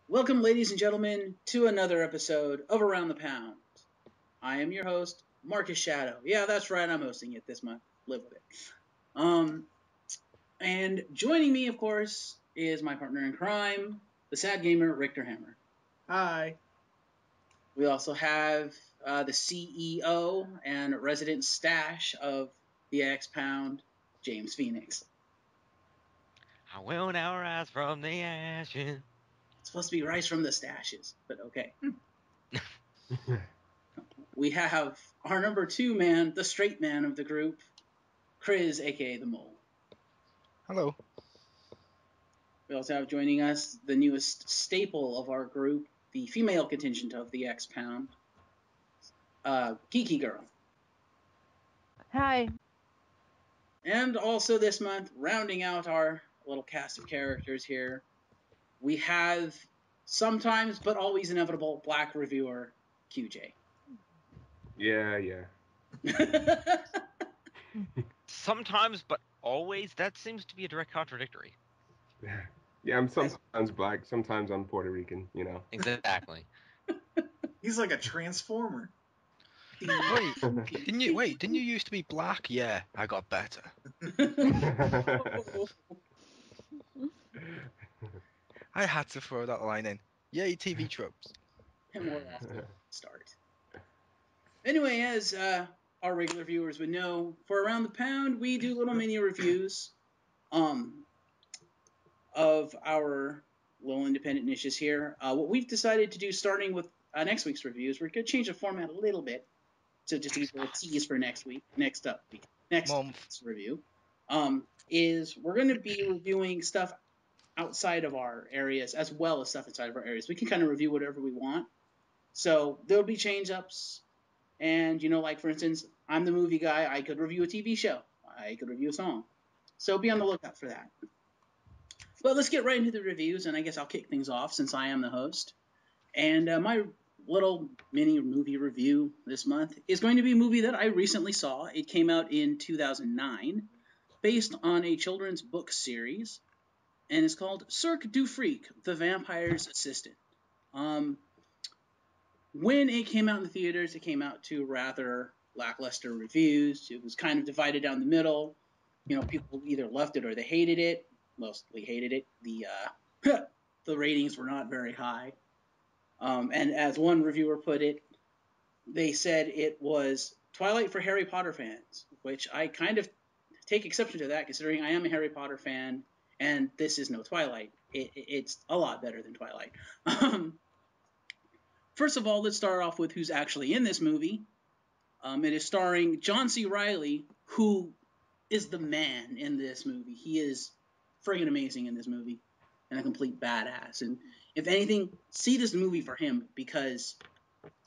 Welcome, ladies and gentlemen, to another episode of Around the Pound. I am your host, Marcus Shadow. Yeah, that's right, I'm hosting it this month. Live with it. And joining me, of course, is my partner in crime, the sad gamer, Richter Hammer. Hi. We also have the CEO and resident stash of the XPound, James Phoenix. I will now rise from the ashes. It's supposed to be rise from the stashes, but okay. We have our number 2 man, the straight man of the group, Chriz, aka the Mole. Hello. We also have joining us the newest staple of our group, the female contingent of the XPound, GeekyGirl. Hi. And also this month, rounding out our little cast of characters here, we have sometimes but always inevitable black reviewer, Kyujay. Yeah. Sometimes, but always, that seems to be a direct contradictory. Yeah, I'm sometimes black, sometimes I'm Puerto Rican, you know. Exactly. He's like a transformer. Didn't you used to be black? Yeah, I got better. I had to throw that line in. Yay, TV tropes. And we're off to a start. Anyway, as our regular viewers would know, for Around the Pound, we do little mini reviews of our little independent niches here. What we've decided to do, starting with next week's reviews, we're going to change the format a little bit, so just to give you a tease for next week's review, is we're going to be reviewing stuff outside of our areas as well as stuff inside of our areas. We can kind of review whatever we want. So there'll be change-ups, and, like, for instance, I'm the movie guy. I could review a TV show. I could review a song. So be on the lookout for that. But let's get right into the reviews, and I guess I'll kick things off since I am the host. And my little mini movie review this month is going to be a movie that I recently saw. It came out in 2009, based on a children's book series, and it's called Cirque du Freak, The Vampire's Assistant. When it came out in the theaters, it came out to rather lackluster reviews. It was kind of divided down the middle. People either loved it or they hated it. Mostly hated it. The ratings were not very high. And as one reviewer put it, they said it was Twilight for Harry Potter fans, which I kind of take exception to that, considering I am a Harry Potter fan, and this is no Twilight. It's a lot better than Twilight. First of all, let's start off with who's actually in this movie. It is starring John C. Reilly, who is the man in this movie. He is friggin' amazing in this movie, and a complete badass. And if anything, see this movie for him, because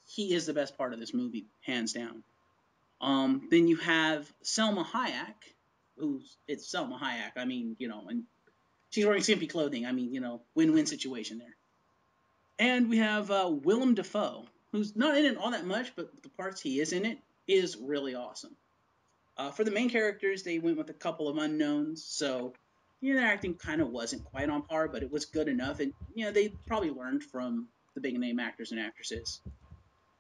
he is the best part of this movie, hands down. Then you have Selma Hayek, it's Selma Hayek. I mean, and she's wearing skimpy clothing. I mean, win-win situation there. And we have Willem Dafoe, who's not in it all that much, but the parts he is in it is really awesome. For the main characters, they went with a couple of unknowns, so their acting kind of wasn't quite on par, but it was good enough, and they probably learned from the big name actors and actresses.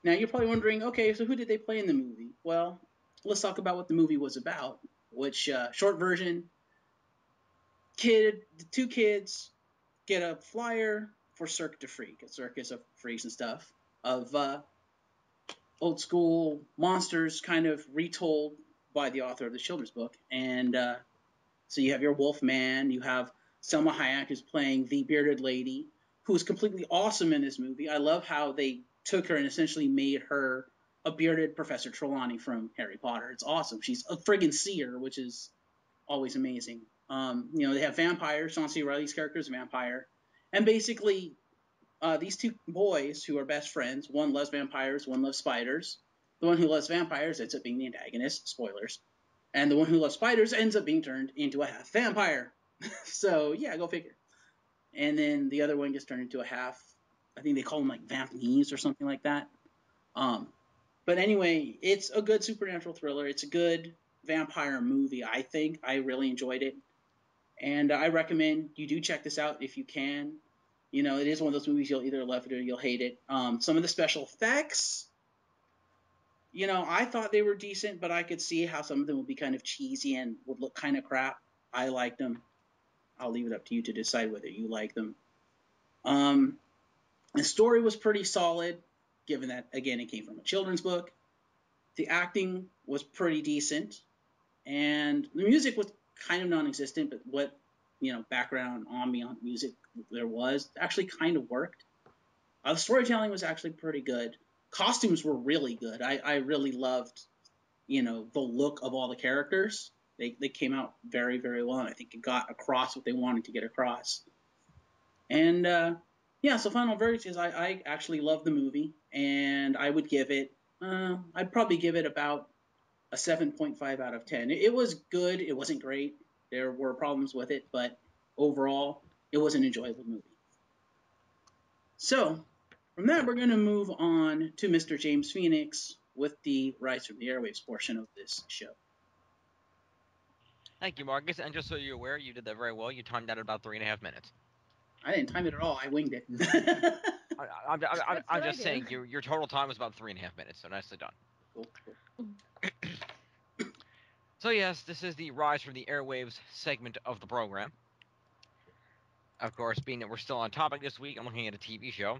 Now you're probably wondering, okay, so who did they play in the movie? Well, let's talk about what the movie was about. Which, short version, the 2 kids get a flyer for Cirque du Freak, a circus of freaks and stuff, of old school monsters kind of retold by the author of the children's book. And so you have your wolf man, you have Selma Hayek, who's playing the bearded lady, who is completely awesome in this movie. I love how they took her and essentially made her a bearded Professor Trelawney from Harry Potter. It's awesome. She's a friggin' seer, which is always amazing. They have vampires. John C. Reilly's character is a vampire. And basically, these 2 boys who are best friends, one loves vampires, one loves spiders. The one who loves vampires ends up being the antagonist, spoilers. And the one who loves spiders ends up being turned into a half vampire. So, yeah, go figure. And then the other one gets turned into a half, I think they call them like Vampnese or something like that. But anyway, it's a good supernatural thriller. It's a good vampire movie, I think. I really enjoyed it. And I recommend you do check this out if you can. You know, it is one of those movies you'll either love it or you'll hate it. Some of the special effects, you know, I thought they were decent, but I could see how some of them would be kind of cheesy and would look kind of crap. I liked them. I'll leave it up to you to decide whether you like them. The story was pretty solid, given that, again, it came from a children's book. The acting was pretty decent, and the music was kind of non-existent, but what, you know, background ambient music there was actually kind of worked. The storytelling was actually pretty good. Costumes were really good. I really loved, you know, the look of all the characters. They came out very, very well, and I think it got across what they wanted to get across. And yeah, so final verdict is I actually love the movie, and I would give it, I'd probably give it about a 7.5 out of 10. It was good. It wasn't great. There were problems with it, but overall, it was an enjoyable movie. So, from that, we're going to move on to Mr. James Phoenix with the Rise from the Airwaves portion of this show. Thank you, Marcus. And just so you're aware, you did that very well. You timed that at about 3.5 minutes. I didn't time it at all. I winged it. I'm just saying, your total time was about 3.5 minutes, so nicely done. Cool. So yes, this is the Rise from the Airwaves segment of the program. Of course, being that we're still on topic this week, I'm looking at a TV show.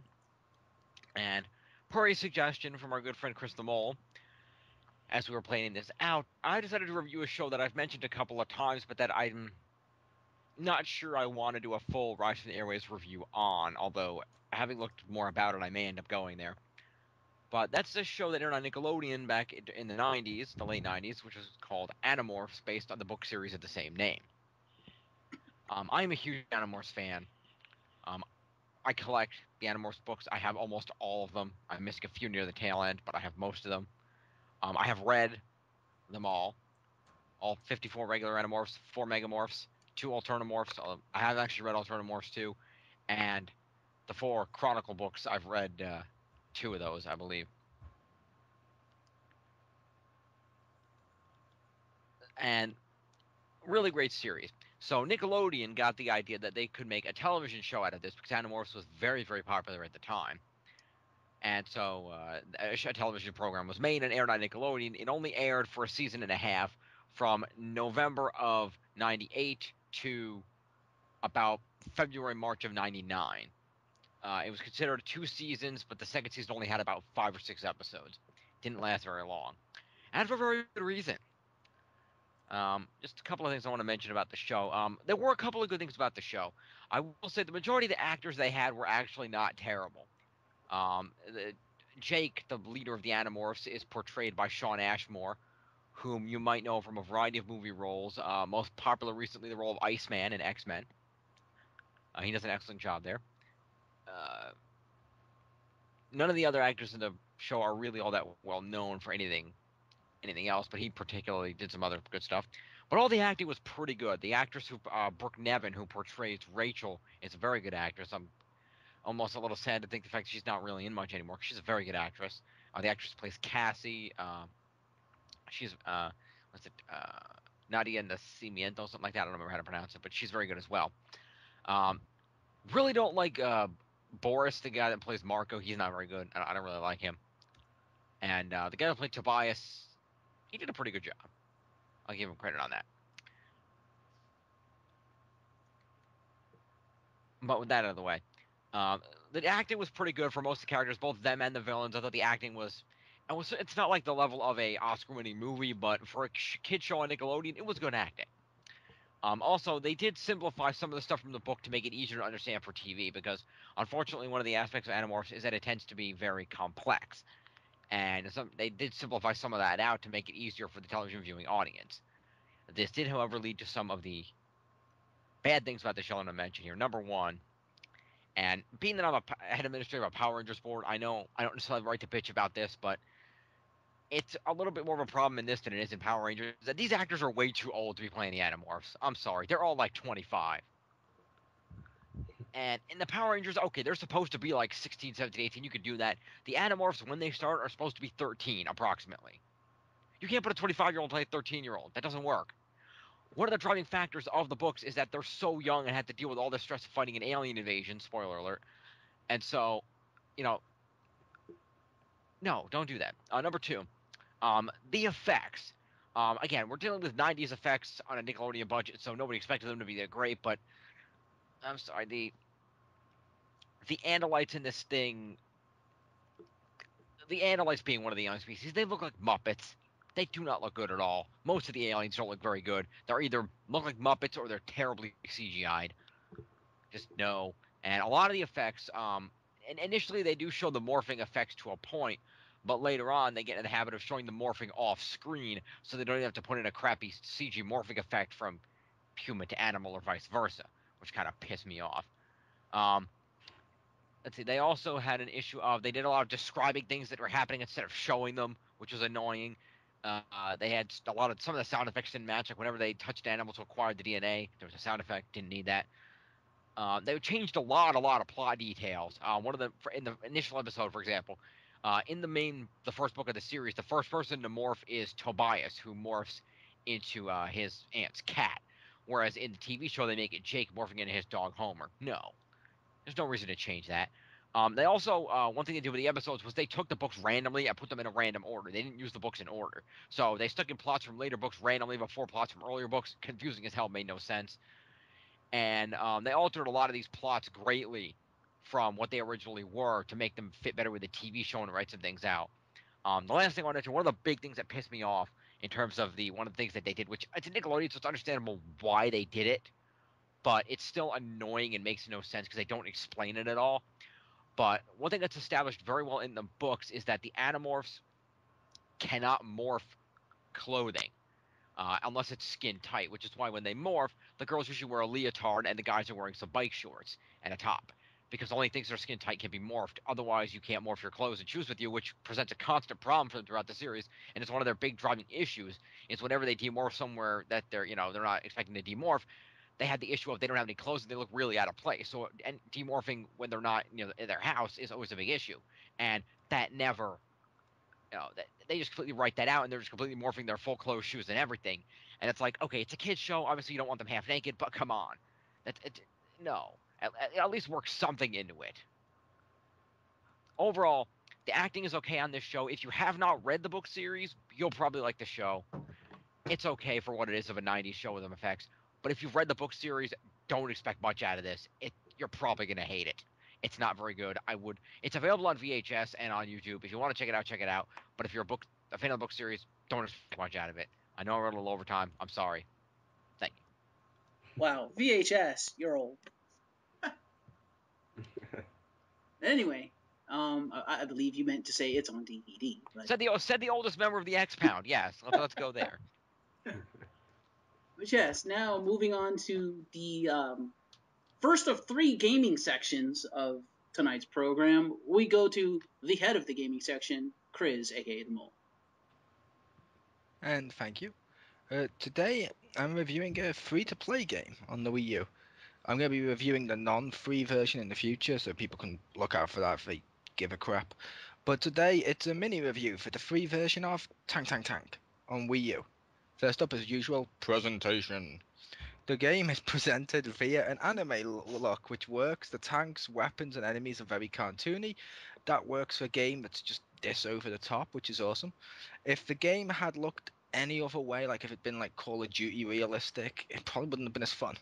And per a suggestion from our good friend Chris the Mole, as we were planning this out, I decided to review a show that I've mentioned a couple of times, but that I'm not sure I want to do a full Rise from the Airwaves review on, although having looked more about it, I may end up going there. But that's a show that aired on Nickelodeon back in the 90s, the late 90s, which was called Animorphs, based on the book series of the same name. I'm a huge Animorphs fan. I collect the Animorphs books. I have almost all of them. I'm missing a few near the tail end, but I have most of them. I have read them all 54 regular Animorphs, 4 Megamorphs, 2 Alternamorphs. I have actually read Alternamorphs too, and the 4 Chronicle books. I've read 2 of those, I believe. And really great series. So Nickelodeon got the idea that they could make a television show out of this because Animorphs was very, very popular at the time. And so a television program was made and aired on Nickelodeon. It only aired for a season and a half from November of 98 to about February, March of 99. It was considered 2 seasons, but the second season only had about 5 or 6 episodes. Didn't last very long. And for a very good reason. Just a couple of things I want to mention about the show. There were a couple of good things about the show. I will say the majority of the actors they had were actually not terrible. Jake, the leader of the Animorphs, is portrayed by Shawn Ashmore, whom you might know from a variety of movie roles. Most popular recently, the role of Iceman in X-Men. He does an excellent job there. None of the other actors in the show are really all that well known for anything else, but he particularly did some other good stuff. But all the acting was pretty good. The actress Brooke Nevin, who portrays Rachel, is a very good actress. I'm almost a little sad to think the fact that she's not really in much anymore. She's a very good actress. The actress plays Cassie. She's Nadia Nacimiento, something like that. I don't remember how to pronounce it, but she's very good as well. Really don't like Boris, the guy that plays Marco. He's not very good. I don't really like him. And the guy that played Tobias, he did a pretty good job. I'll give him credit on that. But with that out of the way, the acting was pretty good for most of the characters, both them and the villains. I thought the acting was it's not like the level of a Oscar-winning movie, but for a kid show on Nickelodeon, it was good acting. Also, they did simplify some of the stuff from the book to make it easier to understand for TV, because unfortunately one of the aspects of Animorphs is that it tends to be very complex. And they did simplify some of that out to make it easier for the television viewing audience. This did, however, lead to some of the bad things about the show I'm going to mention here. Number one, and being that I'm a head administrator of a Power Rangers board, I know I don't necessarily have the right to bitch about this, but it's a little bit more of a problem in this than it is in Power Rangers, that these actors are way too old to be playing the Animorphs. I'm sorry. They're all like 25. And in the Power Rangers, okay, they're supposed to be like 16, 17, 18. You could do that. The Animorphs, when they start, are supposed to be 13, approximately. You can't put a 25-year-old play a 13-year-old. That doesn't work. one of the driving factors of the books is that they're so young and had to deal with all the stress of fighting an alien invasion. Spoiler alert. And so, you know, no, don't do that. Number two, the effects. Again, we're dealing with 90s effects on a Nickelodeon budget, so nobody expected them to be that great. But I'm sorry, the Andalites in this thing, the Andalites being one of the young species, they look like Muppets. They do not look good at all. Most of the aliens don't look very good. They're either look like Muppets or they're terribly CGI'd. Just no. And a lot of the effects, and initially they do show the morphing effects to a point, but later on they get in the habit of showing the morphing off screen, so they don't even have to put in a crappy CG morphing effect from human to animal or vice versa, which kind of pissed me off. Let's see. They also had an issue of they did a lot of describing things that were happening instead of showing them, which was annoying. They had a lot of some of the sound effects didn't match. Like whenever they touched animals to acquire the DNA, there was a sound effect. Didn't need that. They changed a lot of plot details. One of them in the initial episode, for example, in the first book of the series, the first person to morph is Tobias, who morphs into his aunt's cat. Whereas in the TV show, they make it Jake morphing into his dog Homer. No, there's no reason to change that. They also, one thing they did with the episodes was they took the books randomly and put them in a random order. They didn't use the books in order. So they stuck in plots from later books randomly before plots from earlier books. Confusing as hell, made no sense. And they altered a lot of these plots greatly from what they originally were to make them fit better with the TV show and write some things out. The last thing I want to mention, one of the big things that pissed me off in terms of one of the things that they did, which it's a Nickelodeon, so it's understandable why they did it, but it's still annoying and makes no sense because they don't explain it at all. But one thing that's established very well in the books is that the Animorphs cannot morph clothing. Unless it's skin tight, which is why when they morph, the girls usually wear a leotard and the guys are wearing some bike shorts and a top. Because only things that are skin tight can be morphed. Otherwise, you can't morph your clothes and shoes with you, which presents a constant problem for them throughout the series. And it's one of their big driving issues. Is whenever they demorph somewhere that they're not expecting to demorph, they had the issue of they don't have any clothes and they look really out of place. So and demorphing when they're not in their house is always a big issue. And that never they just completely write that out and they're just completely morphing their full clothes, shoes, and everything. And it's like, okay, it's a kid's show. Obviously, you don't want them half naked, but come on. No. At least work something into it. Overall, the acting is okay on this show. If you have not read the book series, you'll probably like the show. It's okay for what it is of a 90s show with them effects. But if you've read the book series, don't expect much out of this. You're probably going to hate it. It's not very good. It's available on VHS and on YouTube. If you want to check it out. But if you're a fan of the book series, don't expect much out of it. I know I wrote a little overtime. I'm sorry. Thank you. Wow, VHS, you're old. Anyway, I believe you meant to say it's on DVD. But... Said the oldest member of the XPound. Yes, let's go there. But yes, now moving on to the first of 3 gaming sections of tonight's program, we go to the head of the gaming section, Chriz, aka the Mole. And thank you. Today I'm reviewing a free-to-play game on the Wii U. I'm going to be reviewing the non-free version in the future, so people can look out for that if they give a crap. But today it's a mini review for the free version of Tank on Wii U. First up, as usual, presentation. The game is presented via an anime look, which works. The tanks, weapons, and enemies are very cartoony. That works for a game that's just this over the top, which is awesome. If the game had looked any other way, like if it'd been like Call of Duty realistic, it probably wouldn't have been as fun.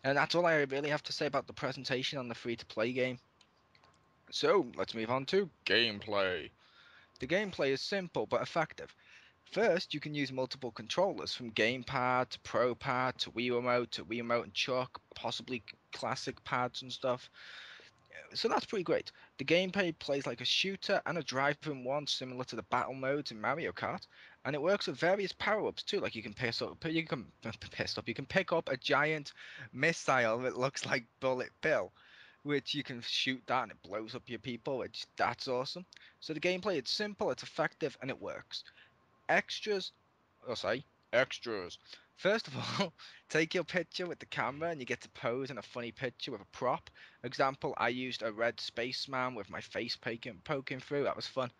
And that's all I really have to say about the presentation on the free-to-play game. So, let's move on to gameplay. The gameplay is simple but effective. First, you can use multiple controllers, from gamepad to pro pad to Wii Remote and Chuck, possibly classic pads and stuff. So that's pretty great. The gameplay plays like a shooter and a drive-in one, similar to the battle modes in Mario Kart, and it works with various power-ups too. Like you can pick up a giant missile that looks like Bullet Bill, which you can shoot that and it blows up your people, which that's awesome. So the gameplay, it's simple, it's effective, and it works. Extras. First of all, take your picture with the camera and you get to pose in a funny picture with a prop. Example, I used a red spaceman with my face poking through. That was fun.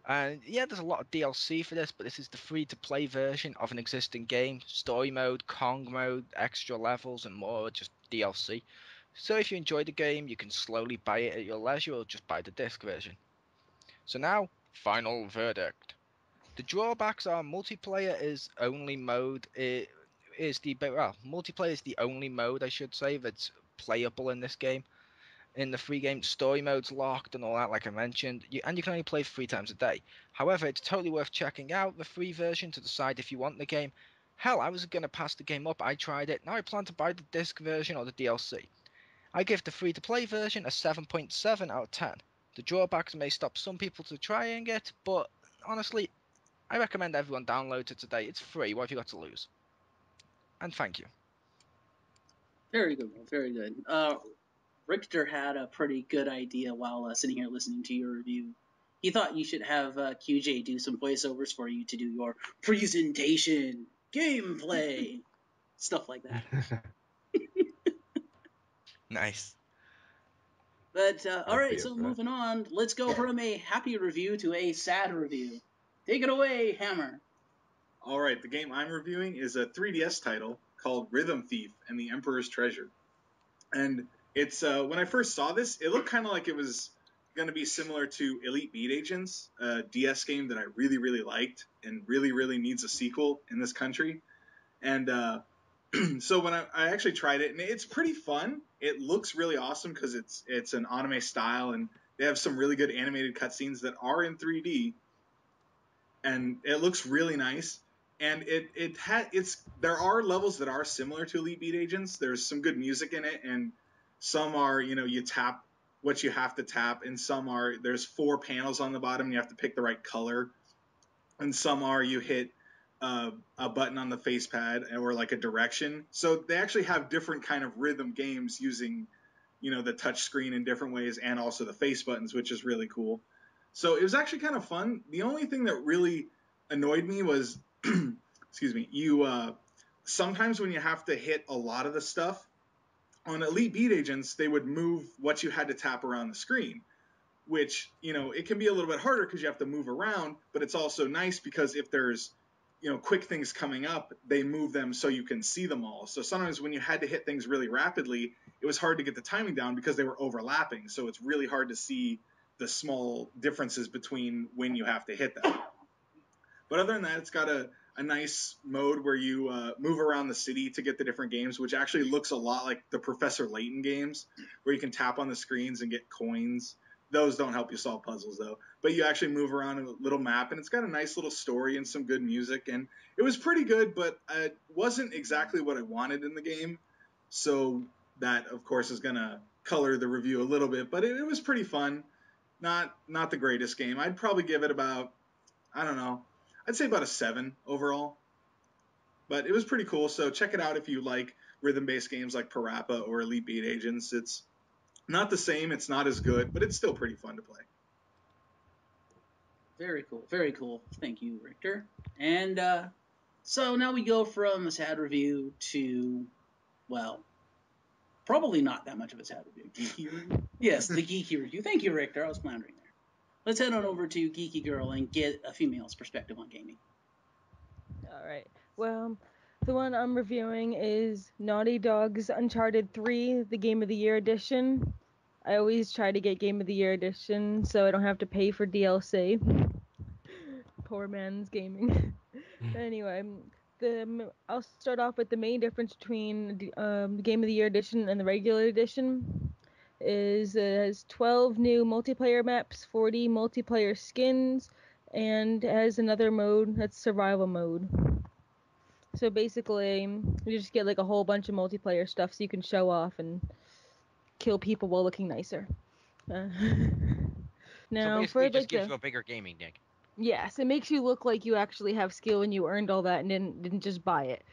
And yeah, there's a lot of DLC for this, but this is the free-to-play version of an existing game. Story mode, Kong mode, extra levels, and more, just DLC. So if you enjoy the game, you can slowly buy it at your leisure or just buy the disc version. So now, final verdict. The drawbacks are multiplayer is only mode. Multiplayer is the only mode, I should say, that's playable in this game. In the free game, story mode's locked and all that, like I mentioned, and you can only play 3 times a day. However, it's totally worth checking out the free version to decide if you want the game. Hell, I was going to pass the game up, I tried it, now I plan to buy the disc version or the DLC. I give the free-to-play version a 7.7 out of 10. The drawbacks may stop some people to trying it, but honestly, I recommend everyone download it today. It's free, what have you got to lose? And thank you. Very good, very good. Richter had a pretty good idea while sitting here listening to your review. He thought you should have Kyujay do some voiceovers for you to do your presentation, gameplay, stuff like that. Nice. But, alright, so moving on, let's go from a happy review to a sad review. Take it away, Hammer. Alright, the game I'm reviewing is a 3DS title called Rhythm Thief and the Emperor's Treasure. And it's, when I first saw this, it looked kind of like it was going to be similar to Elite Beat Agents, a DS game that I really, really liked and really, really needs a sequel in this country. And so when I actually tried it, and it's pretty fun. It looks really awesome because it's an anime style, and they have some really good animated cutscenes that are in 3D, and it looks really nice. And there are levels that are similar to Elite Beat Agents. There's some good music in it, and some are, you tap what you have to tap, and some are, there's 4 panels on the bottom, and you have to pick the right color, and some are you hit a button on the face pad or like a direction. So they actually have different kind of rhythm games using, the touch screen in different ways and also the face buttons, which is really cool. So it was actually kind of fun. The only thing that really annoyed me was, excuse me, sometimes when you have to hit a lot of the stuff, on Elite Beat Agents, they would move what you had to tap around the screen, which, it can be a little bit harder because you have to move around, but it's also nice because if there's, quick things coming up, they move them so you can see them all. So sometimes when you had to hit things really rapidly, it was hard to get the timing down because they were overlapping. So it's really hard to see the small differences between when you have to hit them. But other than that, it's got a nice mode where you move around the city to get the different games, which actually looks a lot like the Professor Layton games, where you can tap on the screens and get coins. Those don't help you solve puzzles, though. But you actually move around a little map, and it's got a nice little story and some good music. And it was pretty good, but it wasn't exactly what I wanted in the game. So that, of course, is going to color the review a little bit. But it was pretty fun. Not the greatest game. I'd probably give it about, I don't know, I'd say about a 7 overall. But it was pretty cool, so check it out if you like rhythm-based games like Parappa or Elite Beat Agents. It's not the same, it's not as good, but it's still pretty fun to play. Very cool, very cool. Thank you, Richter. And so now we go from a sad review to, well, probably not that much of a sad review. Geeky review? Yes, the geeky review. Thank you, Richter. I was floundering there. Let's head on over to GeekyGirl and get a female's perspective on gaming. Alright. Well, the one I'm reviewing is Naughty Dog's Uncharted 3, the Game of the Year edition. I always try to get Game of the Year edition so I don't have to pay for DLC. Poor man's gaming. Anyway, I'll start off with the main difference between the Game of the Year edition and the regular edition. It has 12 new multiplayer maps, 40 multiplayer skins, and has another mode that's survival mode. So basically, you just get like a whole bunch of multiplayer stuff so you can show off and kill people while looking nicer. Now, so basically, it just gives you a bigger gaming deck. Yes, it makes you look like you actually have skill and you earned all that and didn't just buy it.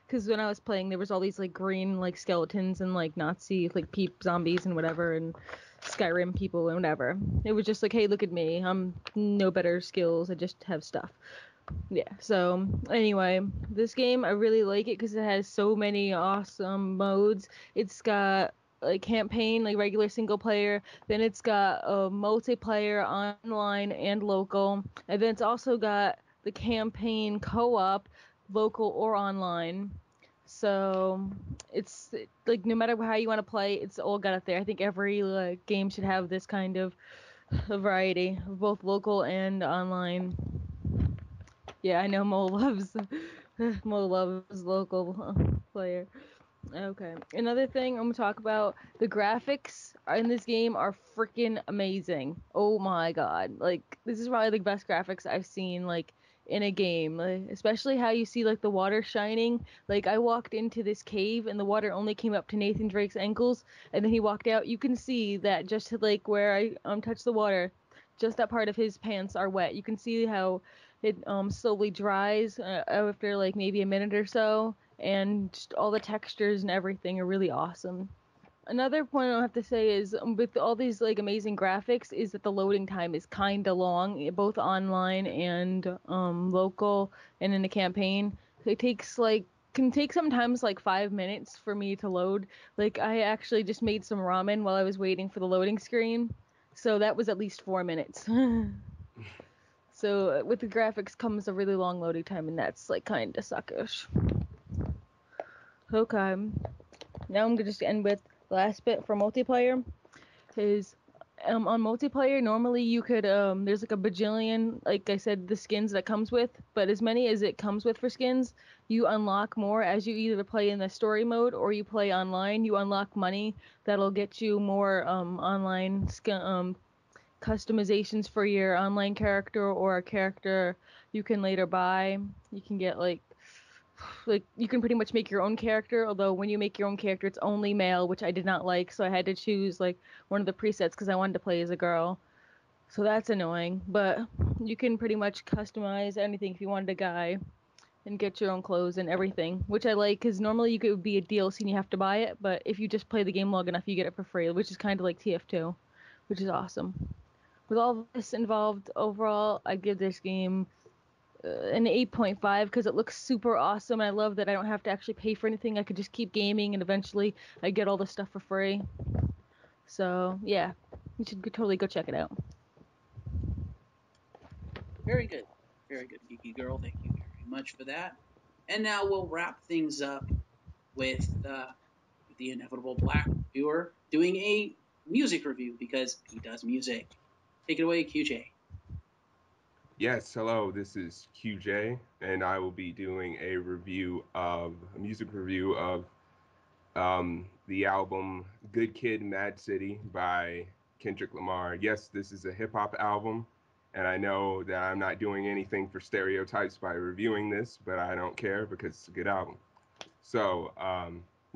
Because when I was playing, there was all these like green like skeletons and like Nazi like zombies and whatever and Skyrim people and whatever. It was just like, hey, look at me. I'm no better skills. I just have stuff. Yeah. So anyway, this game I really like it because it has so many awesome modes. It's got like campaign, like regular single player. Then it's got a multiplayer, online and local, and then it's also got the campaign co-op, local or online. So it's like no matter how you want to play, it's all got it there. I think every like game should have this kind of variety of both local and online. Yeah, I know Mo loves Mo loves local player. Okay. Another thing I'm gonna talk about, the graphics in this game are freaking amazing. Oh my god. Like this is probably the best graphics I've seen like in a game. Like, especially how you see like the water shining. Like I walked into this cave and the water only came up to Nathan Drake's ankles, and then he walked out. You can see that just like where I touched the water, just that part of his pants are wet. You can see how it slowly dries after like maybe a minute or so, and just all the textures and everything are really awesome. Another point I have to say is with all these like amazing graphics is that the loading time is kind of long, both online and local and in the campaign. It takes like can take sometimes like 5 minutes for me to load. Like I actually just made some ramen while I was waiting for the loading screen, so that was at least 4 minutes. So with the graphics comes a really long loading time, and that's like kind of suckish. Okay. Now I'm gonna just end with the last bit for multiplayer. Is on multiplayer normally you could there's like a bajillion, like I said, the skins that comes with, but as many as it comes with for skins, you unlock more as you either play in the story mode or you play online. You unlock money that'll get you more online customizations for your online character or a character you can later buy. You can get like you can pretty much make your own character, although when you make your own character it's only male, which I did not like, so I had to choose like one of the presets because I wanted to play as a girl. So that's annoying, but you can pretty much customize anything if you wanted a guy and get your own clothes and everything, which I like because normally it would be a DLC and you have to buy it, but if you just play the game long enough you get it for free, which is kind of like TF2, which is awesome. With all this involved, overall I give this game an 8.5 because it looks super awesome. I love that I don't have to actually pay for anything. I could just keep gaming and eventually I get all the stuff for free. So yeah, you should totally go check it out. Very good. Very good, Geeky Girl. Thank you very much for that. And now we'll wrap things up with the inevitable Black reviewer doing a music review because he does music. Take it away, Kyujay. Yes, hello, this is Kyujay, and I will be doing a music review of the album Good Kid, Mad City by Kendrick Lamar. Yes, this is a hip hop album, and I know that I'm not doing anything for stereotypes by reviewing this, but I don't care because it's a good album. So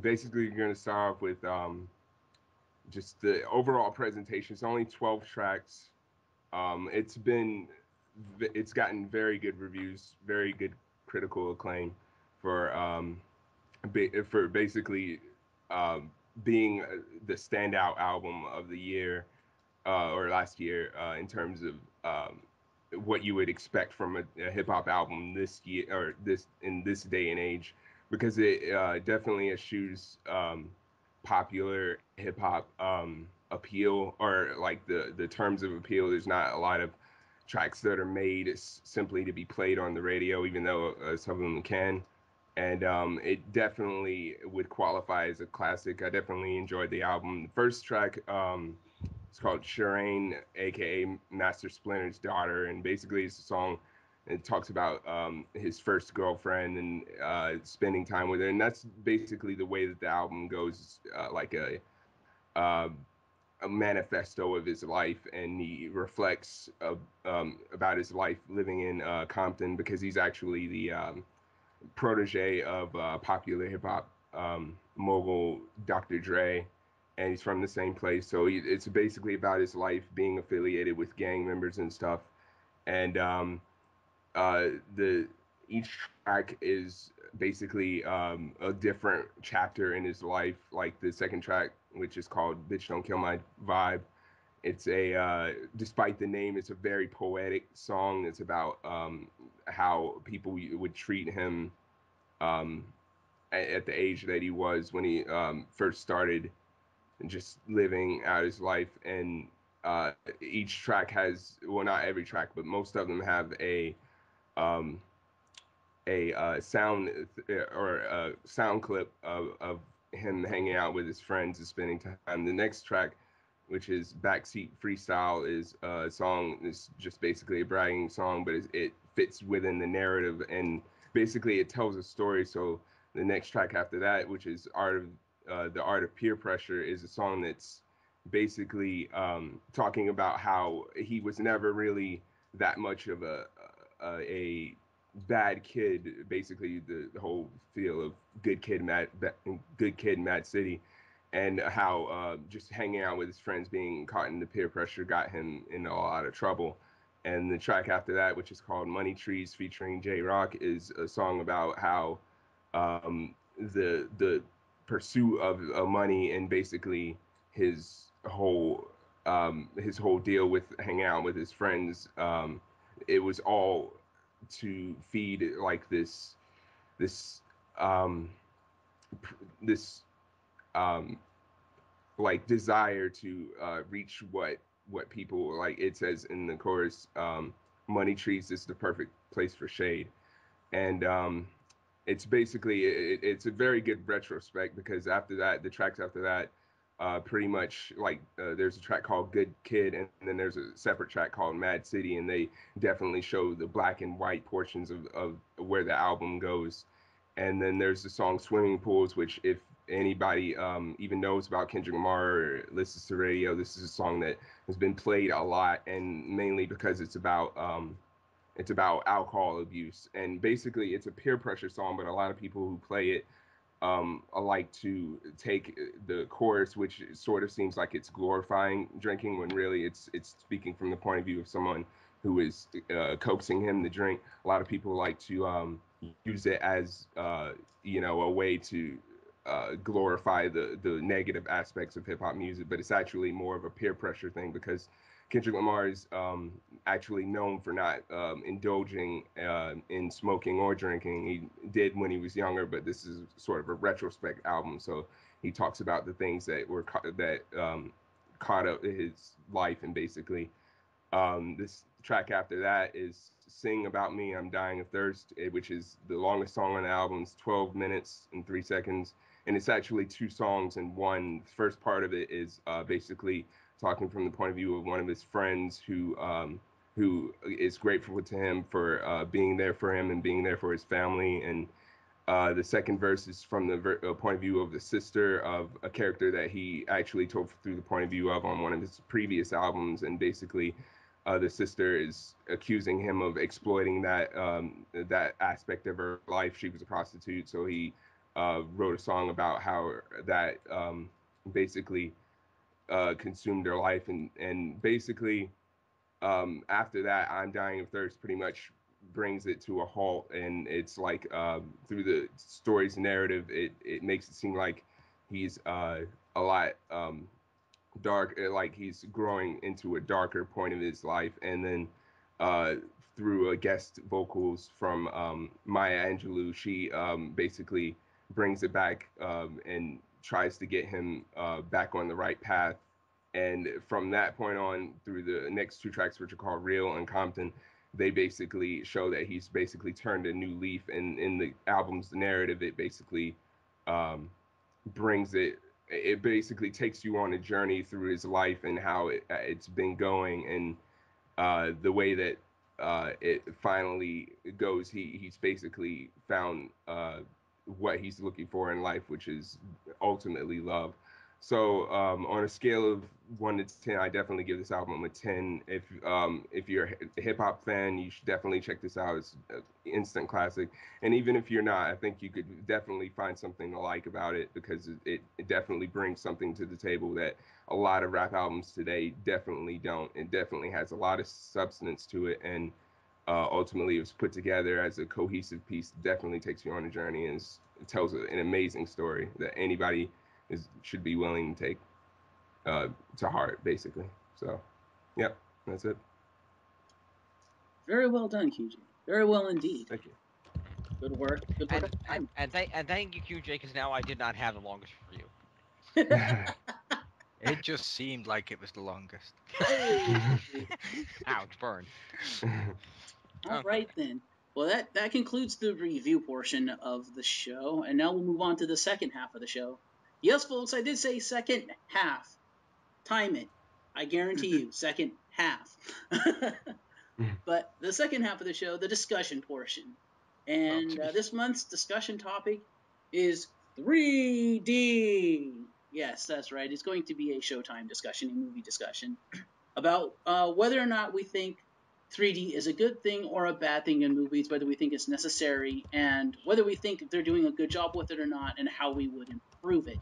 basically, you're going to start off with just the overall presentation. It's only 12 tracks. It's gotten very good reviews, very good critical acclaim for basically being the standout album of the year or last year in terms of what you would expect from a hip hop album this year or this day and age, because it definitely eschews popular hip hop appeal, or like the terms of appeal. There's not a lot of tracks that are made simply to be played on the radio, even though some of them can. And it definitely would qualify as a classic. I definitely enjoyed the album. The first track, it's called Shireen, aka Master Splinter's daughter, and basically it's a song. It talks about his first girlfriend and spending time with her, and that's basically the way that the album goes, like uh, a manifesto of his life, and he reflects about his life living in Compton, because he's actually the protege of popular hip hop mogul Dr. Dre, and he's from the same place. So it's basically about his life being affiliated with gang members and stuff. And the each track is basically a different chapter in his life. Like the second track, which is called "Bitch Don't Kill My Vibe." It's despite the name, it's a very poetic song. It's about how people would treat him at the age that he was when he first started just living out his life. And each track has, well, not every track, but most of them have um, a sound or a sound clip of him hanging out with his friends and spending time. The next track, which is Backseat Freestyle, is a song. It's just basically a bragging song, but it fits within the narrative, and basically it tells a story. So the next track after that, which is the Art of Peer Pressure, is a song that's basically talking about how he was never really that much of a bad kid. Basically, the whole feel of good kid, Mad City, and how just hanging out with his friends, being caught in the peer pressure, got him in a lot of trouble. And the track after that, which is called Money Trees, featuring J Rock, is a song about how the pursuit of money, and basically his whole deal with hanging out with his friends. It was all to feed like this um, this um, like desire to reach what people like. It says in the chorus, "Money trees is the perfect place for shade," and it's basically it's a very good retrospect, because after that, the tracks after that, pretty much like there's a track called Good Kid, and then there's a separate track called Mad City, and they definitely show the black and white portions of where the album goes. And then there's the song Swimming Pools, which, if anybody even knows about Kendrick Lamar or listens to radio, this is a song that has been played a lot, and mainly because it's about alcohol abuse. And basically it's a peer pressure song, but a lot of people who play it like to take the chorus, which sort of seems like it's glorifying drinking, when really it's speaking from the point of view of someone who is coaxing him to drink. A lot of people like to use it as a way to glorify the negative aspects of hip hop music, but it's actually more of a peer pressure thing, because Kendrick Lamar is actually known for not indulging in smoking or drinking. He did when he was younger, but this is sort of a retrospect album. So he talks about the things that caught up his life. And basically, this track after that is Sing About Me, I'm Dying of Thirst, which is the longest song on the album. It's 12 minutes and 3 seconds. And it's actually two songs in one. The first part of it is basically talking from the point of view of one of his friends who is grateful to him for being there for him and being there for his family. And the second verse is from the point of view of the sister of a character that he actually told through the point of view of on one of his previous albums. And basically, the sister is accusing him of exploiting that aspect of her life. She was a prostitute, so he wrote a song about how that basically consumed her life. And basically, after that, I'm Dying of Thirst pretty much brings it to a halt. And it's like through the story's narrative, it makes it seem like he's a lot dark, like he's growing into a darker point of his life. And then uh, through guest vocals from Maya Angelou, she basically brings it back and tries to get him back on the right path. And from that point on, through the next two tracks, which are called Real and Compton, they basically show that he's basically turned a new leaf. And in the album's narrative, it basically um, brings it basically takes you on a journey through his life and how it's been going. And the way that it finally goes, he's basically found what he's looking for in life, which is ultimately love. So on a scale of 1 to 10, I definitely give this album a 10. If you're a hip hop fan, you should definitely check this out. It's an instant classic. And even if you're not, I think you could definitely find something to like about it, because it definitely brings something to the table that a lot of rap albums today definitely don't. It definitely has a lot of substance to it, and ultimately it was put together as a cohesive piece. Definitely takes you on a journey, and it tells an amazing story that anybody should be willing to take to heart, basically. So, yep, that's it. Very well done, QJ. Very well indeed. Thank you. Good work. Good work. And thank you, QJ, because now I did not have the longest for you. It just seemed like it was the longest. Ouch, burn. All Okay. right then. Well, that concludes the review portion of the show, and now we'll move on to the second half of the show. Yes, folks, I did say second half. Time it. I guarantee you, second half. But the second half of the show, the discussion portion. And this month's discussion topic is 3D. Yes, that's right. It's going to be a Showtime discussion, a movie discussion, about whether or not we think 3D is a good thing or a bad thing in movies, whether we think it's necessary, and whether we think they're doing a good job with it or not, and how we would improve it.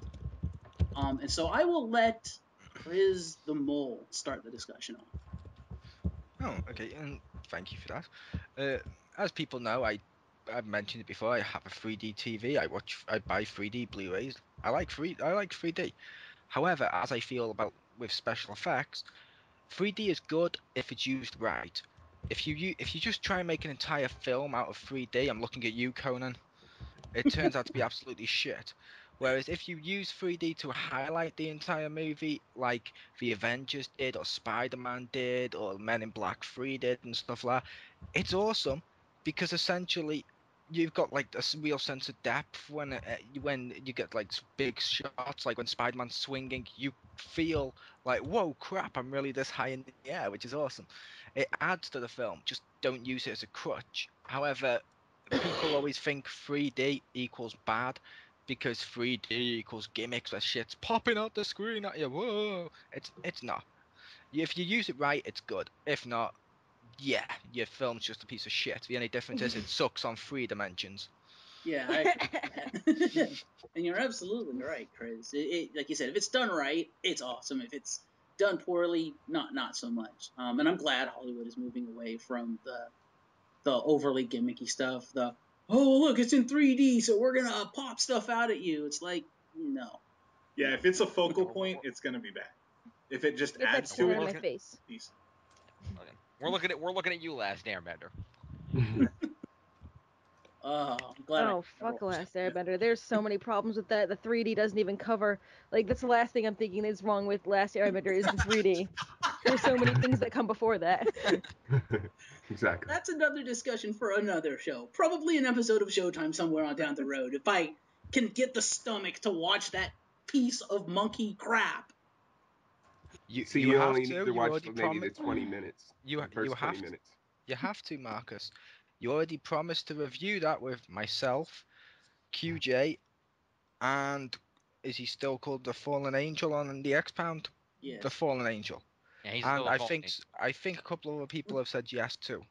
And so I will let Chriz the Mole start the discussion off. Oh, okay, and thank you for that. As people know, I've mentioned it before. I have a 3D TV. I buy 3D Blu-rays. I like 3D. However, as I feel about with special effects, 3D is good if it's used right. If you just try and make an entire film out of 3D, I'm looking at you, Conan. It turns out to be absolutely shit. Whereas if you use 3D to highlight the entire movie, like the Avengers did, or Spider-Man did, or Men in Black 3 did, and stuff like that, it's awesome because essentially you've got like a real sense of depth when you get like big shots, like when Spider-Man's swinging, you feel like, whoa, crap, I'm really this high in the air, which is awesome. It adds to the film. Just don't use it as a crutch. However, people always think 3D equals bad because 3D equals gimmicks where shit's popping out the screen at you. Whoa! It's not. If you use it right, it's good. If not, yeah, your film's just a piece of shit. The only difference is it sucks on 3 dimensions. Yeah, I agree with that. And you're absolutely right, Chris. Like you said, if it's done right, it's awesome. If it's done poorly, not so much. And I'm glad Hollywood is moving away from the overly gimmicky stuff. The look, it's in 3D, so we're gonna pop stuff out at you. It's like no. Yeah, if it's a focal point, it's gonna be bad. If it just Get that adds to shit it, out of my face. decent. Okay. We're looking at you, Last Airbender. I'm glad. Oh, fuck Last Airbender. There's so many problems with that. The 3D doesn't even cover. Like, that's the last thing I'm thinking is wrong with Last Airbender is the 3D. There's so many things that come before that. Exactly. That's another discussion for another show. Probably an episode of Showtime somewhere on down the road. If I can get the stomach to watch that piece of monkey crap. You have only to. need to You watch already maybe the promised. 20 minutes. You The first 20 have minutes. You have to, Marcus. You already promised to review that with myself, Kyujay, and is he still called the Fallen Angel on the XPound? Yes. The Fallen Angel. Yeah, he's And still a phony. I think a couple of other people have said yes too.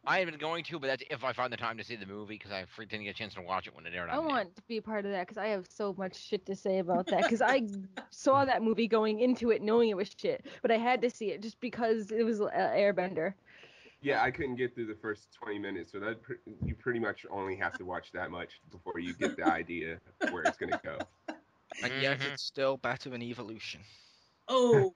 I had been going to, but that's if I find the time to see the movie because I didn't get a chance to watch it when it aired on. I want to be a part of that because I have so much shit to say about that. Because I saw that movie going into it knowing it was shit, but I had to see it just because it was Airbender. Yeah, I couldn't get through the first 20 minutes, so you pretty much only have to watch that much before you get the idea of where it's going to go. And yet it's still better than Evolution. Oh.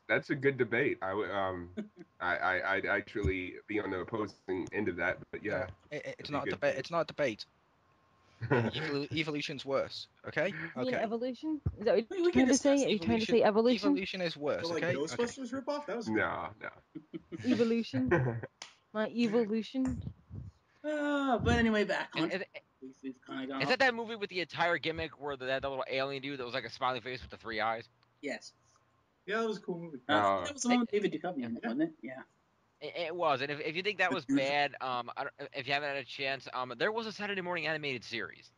That's a good debate. I'd actually be on the opposing end of that, but yeah. It's not a debate. It's not a debate. Evolution's worse. Okay. You mean Okay. Evolution? Is that what We you're can trying to say? discuss Are you trying to say Evolution? Evolution is worse. So like Okay. Ghostbusters ripoff? That was good. No. Evolution. My Evolution. But anyway, back on. We've kind of gone. Is that movie with the entire gimmick where that little alien dude that was like a smiley face with the 3 eyes? Yes. Yeah, that was a cool movie. That was the one with David Duchovny in it, wasn't it? Yeah. It was, and if you think that was bad, if you haven't had a chance, there was a Saturday morning animated series.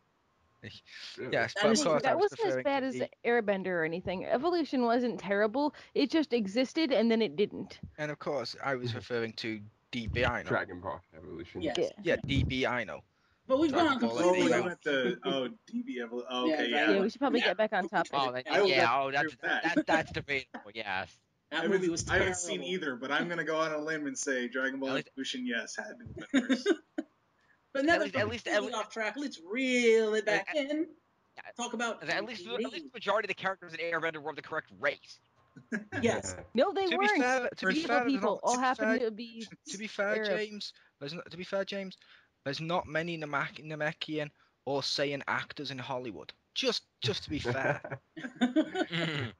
Yes, That but was- of course That wasn't as bad as Airbender or anything. Evolution wasn't terrible. It just existed and then it didn't. And of course, I was referring to DB Ino. Dragon Ball Evolution. Yes. Yeah, DB Ino. But we've Dragon gone Ball completely Evolution. you off. went the DB Evolution. Oh, okay, Yeah, yeah. Yeah, we should probably get back on topic. Oh, I will yeah. agree with that. That's debatable. Yes. That movie was I terrible. haven't seen either, but I'm gonna go on a limb and say Dragon Ball At least- Evolution, yes, had to have been worse. But now At that least- we're at least- completely off track, let's reel it back in. Talk about At least the majority of the characters in Airbender were of the correct race. Yes. No, they To be weren't. fair, Evil people all happen to be. To be fair, Arab. James, there's not many Namekian or Saiyan actors in Hollywood. Just to be fair. Mhm.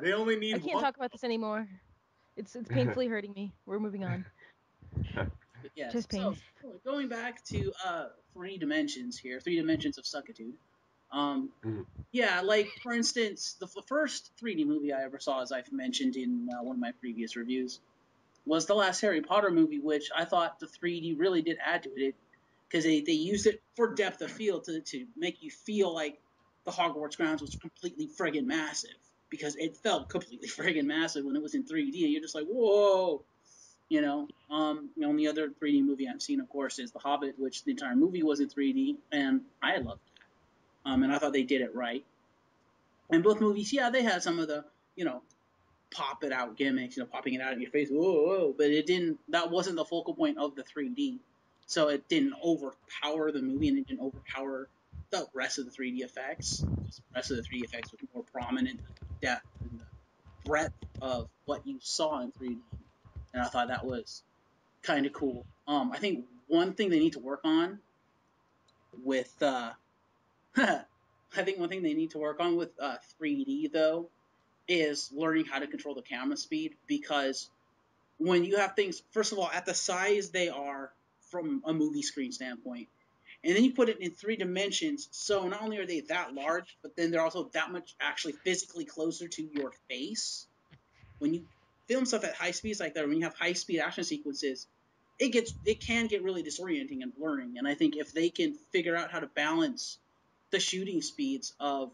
They only need I can't one. talk about this anymore. It's painfully hurting me. We're moving on. But yes. Chest So pains. going back to three dimensions here, three dimensions of suckitude. Yeah, like for instance, the first 3D movie I ever saw, as I've mentioned in one of my previous reviews, was the last Harry Potter movie, which I thought the 3D really did add to it, because they used it for depth of field to make you feel like the Hogwarts grounds was completely friggin' massive, because it felt completely friggin' massive when it was in 3D, and you're just like, whoa, The only other 3D movie I've seen, of course, is The Hobbit, which the entire movie was in 3D, and I loved that. And I thought they did it right. And both movies, yeah, they had some of the, pop it out gimmicks, popping it out in your face, whoa, whoa, but that wasn't the focal point of the 3D. So it didn't overpower the movie, and it didn't overpower the rest of the 3D effects. Just the rest of the 3D effects was more prominent, the depth and the breadth of what you saw in 3D. And I thought that was kind of cool. I think one thing they need to work on with, I think one thing they need to work on with 3D though is learning how to control the camera speed, because when you have things, first of all, at the size they are from a movie screen standpoint, and then you put it in 3 dimensions, so not only are they that large, but then they're also that much actually physically closer to your face. When you film stuff at high speeds like that, when you have high speed action sequences, it can get really disorienting and blurring. And I think if they can figure out how to balance the shooting speeds of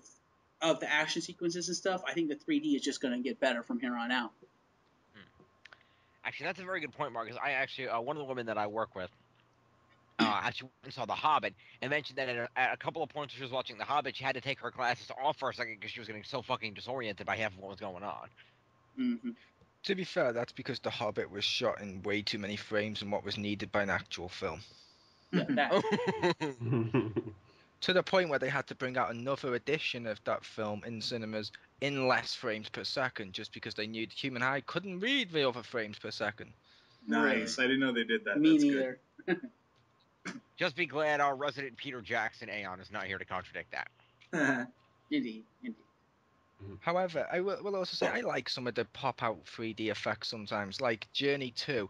the action sequences and stuff, I think the 3D is just going to get better from here on out. Actually, that's a very good point, Marcus. I actually, one of the women that I work with, actually went and saw The Hobbit, and mentioned that at a couple of points when she was watching The Hobbit, she had to take her glasses off for a second because she was getting so fucking disoriented by half of what was going on. Mm-hmm. To be fair, that's because The Hobbit was shot in way too many frames than what was needed by an actual film. Yeah, that. To the point where they had to bring out another edition of that film in cinemas in less frames per second, just because they knew the human eye couldn't read the other frames per second. Nice. I didn't know they did that. Me That's neither. Just be glad our resident Peter Jackson Aeon is not here to contradict that. good. Indeed. However, I will also say I like some of the pop-out 3D effects sometimes, like Journey 2,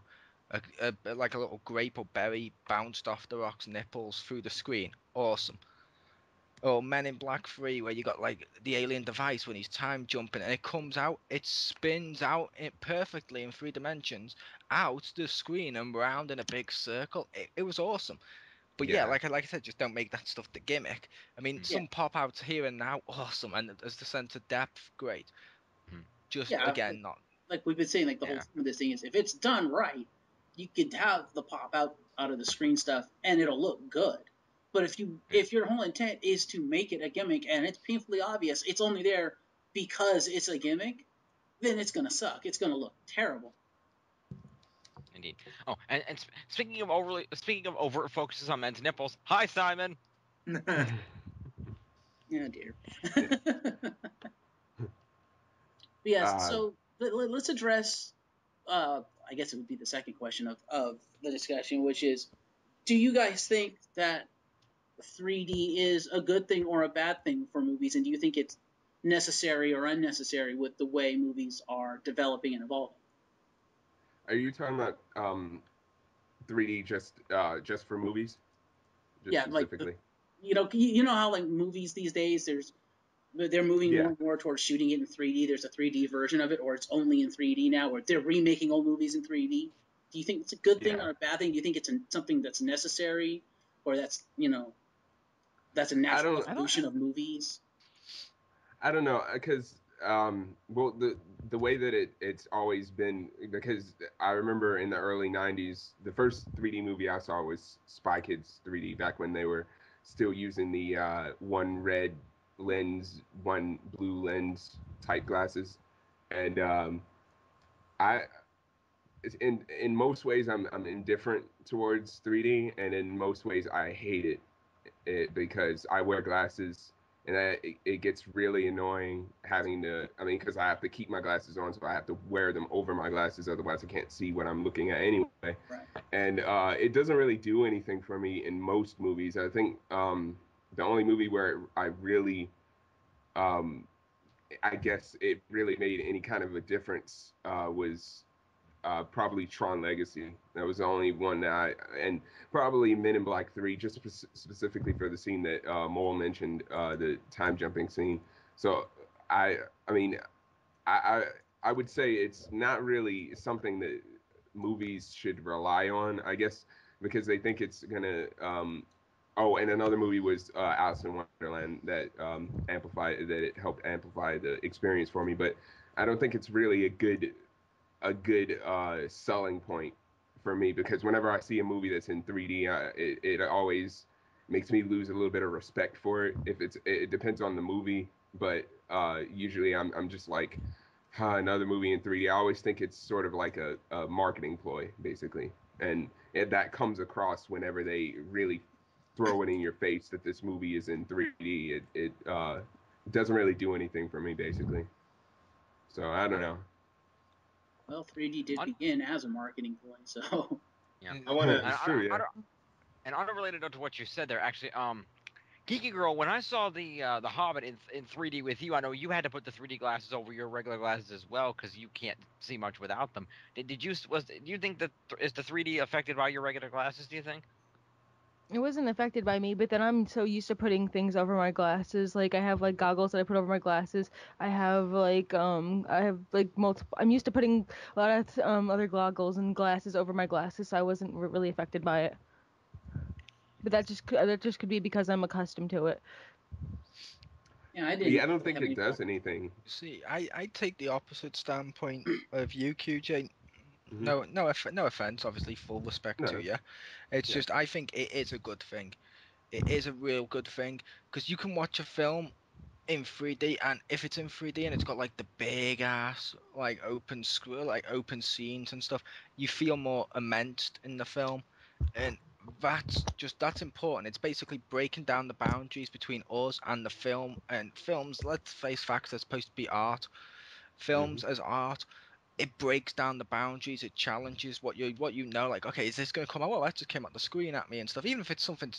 like a little grape or berry bounced off the rock's nipples through the screen. Awesome. Or Men in Black 3, where you got like the alien device when he's time jumping and it comes out, it spins out it perfectly in 3 dimensions out the screen and round in a big circle. It was awesome. But yeah, like I said, just don't make that stuff the gimmick. I mean, some pop outs here and now, awesome, and as the sense of depth, great. Just Yeah, again, not. like we've been saying, like the whole Yeah. thing of this thing is, if it's done right, you could have the pop out of the screen stuff, and it'll look good. But if your whole intent is to make it a gimmick, and it's painfully obvious it's only there because it's a gimmick, then it's gonna suck. It's gonna look terrible. Indeed. Oh, and speaking of overt focuses on men's nipples, hi Simon. Yeah, dear. Yes. So let's address. I guess it would be the second question of the discussion, which is, do you guys think that 3D is a good thing or a bad thing for movies, and do you think it's necessary or unnecessary with the way movies are developing and evolving? Are you talking about 3D just for movies? Just Yeah, like specifically? you know how like movies these days, they're moving more Yeah. and more towards shooting it in 3D. There's a 3D version of it, or it's only in 3D now, or they're remaking old movies in 3D. Do you think it's a good thing or a bad thing? Do you think it's something that's necessary, or that's a natural evolution of movies? I don't know, because well, the way that it's always been, because I remember in the early '90s, the first 3D movie I saw was Spy Kids 3D, back when they were still using the one red lens, one blue lens type glasses, and I in most ways I'm indifferent towards 3D, and in most ways I hate it because I wear glasses, and it gets really annoying having to. I mean, because I have to keep my glasses on, so I have to wear them over my glasses, otherwise I can't see what I'm looking at anyway. Right. And it doesn't really do anything for me in most movies. I think the only movie where I really I guess it really made any kind of a difference was probably Tron Legacy. That was the only one that and probably Men in Black 3, just specifically for the scene that Mole mentioned, the time jumping scene. So I, I mean, I, I would say it's not really something that movies should rely on, I guess, because they think it's gonna. Oh, and another movie was Alice in Wonderland that it helped amplify the experience for me. But I don't think it's really a good selling point for me because whenever I see a movie that's in 3D, it always makes me lose a little bit of respect for it. If it depends on the movie, but usually I'm just like, huh, another movie in 3D. I always think it's sort of like a marketing ploy, basically, and that comes across whenever they really throw it in your face that this movie is in 3D. It doesn't really do anything for me, basically. So I don't know. Well, 3D did Un- begin as a marketing ploy, so. Yeah. I want to. It's true, yeah. And unrelated to what you said there, actually, Geeky Girl, when I saw the Hobbit in 3D with you, I know you had to put the 3D glasses over your regular glasses as well because you can't see much without them. Do you think that is the 3D affected by your regular glasses? Do you think? It wasn't affected by me, but then I'm so used to putting things over my glasses. Like I have like goggles that I put over my glasses. I have like multiple. I'm used to putting a lot of other goggles and glasses over my glasses, so I wasn't really affected by it. But that just could be because I'm accustomed to it. Yeah, I Yeah, didn't I don't really think have any it does problem. anything. See, I take the opposite standpoint of you, QJ. Hmm. No offense, obviously, full respect to No, you. It's yeah, just I think it is a good thing. It is a real good thing because you can watch a film in 3D, and if it's in 3D and it's got like the big ass like open scenes and stuff, you feel more immersed in the film, and that's important. It's basically breaking down the boundaries between us and the film. And films, let's face facts, they're supposed to be art. hmm, Films as art, it breaks down the boundaries. It challenges what you know. Like, okay, is this going to come out? Well, that just came out the screen at me and stuff. Even if it's something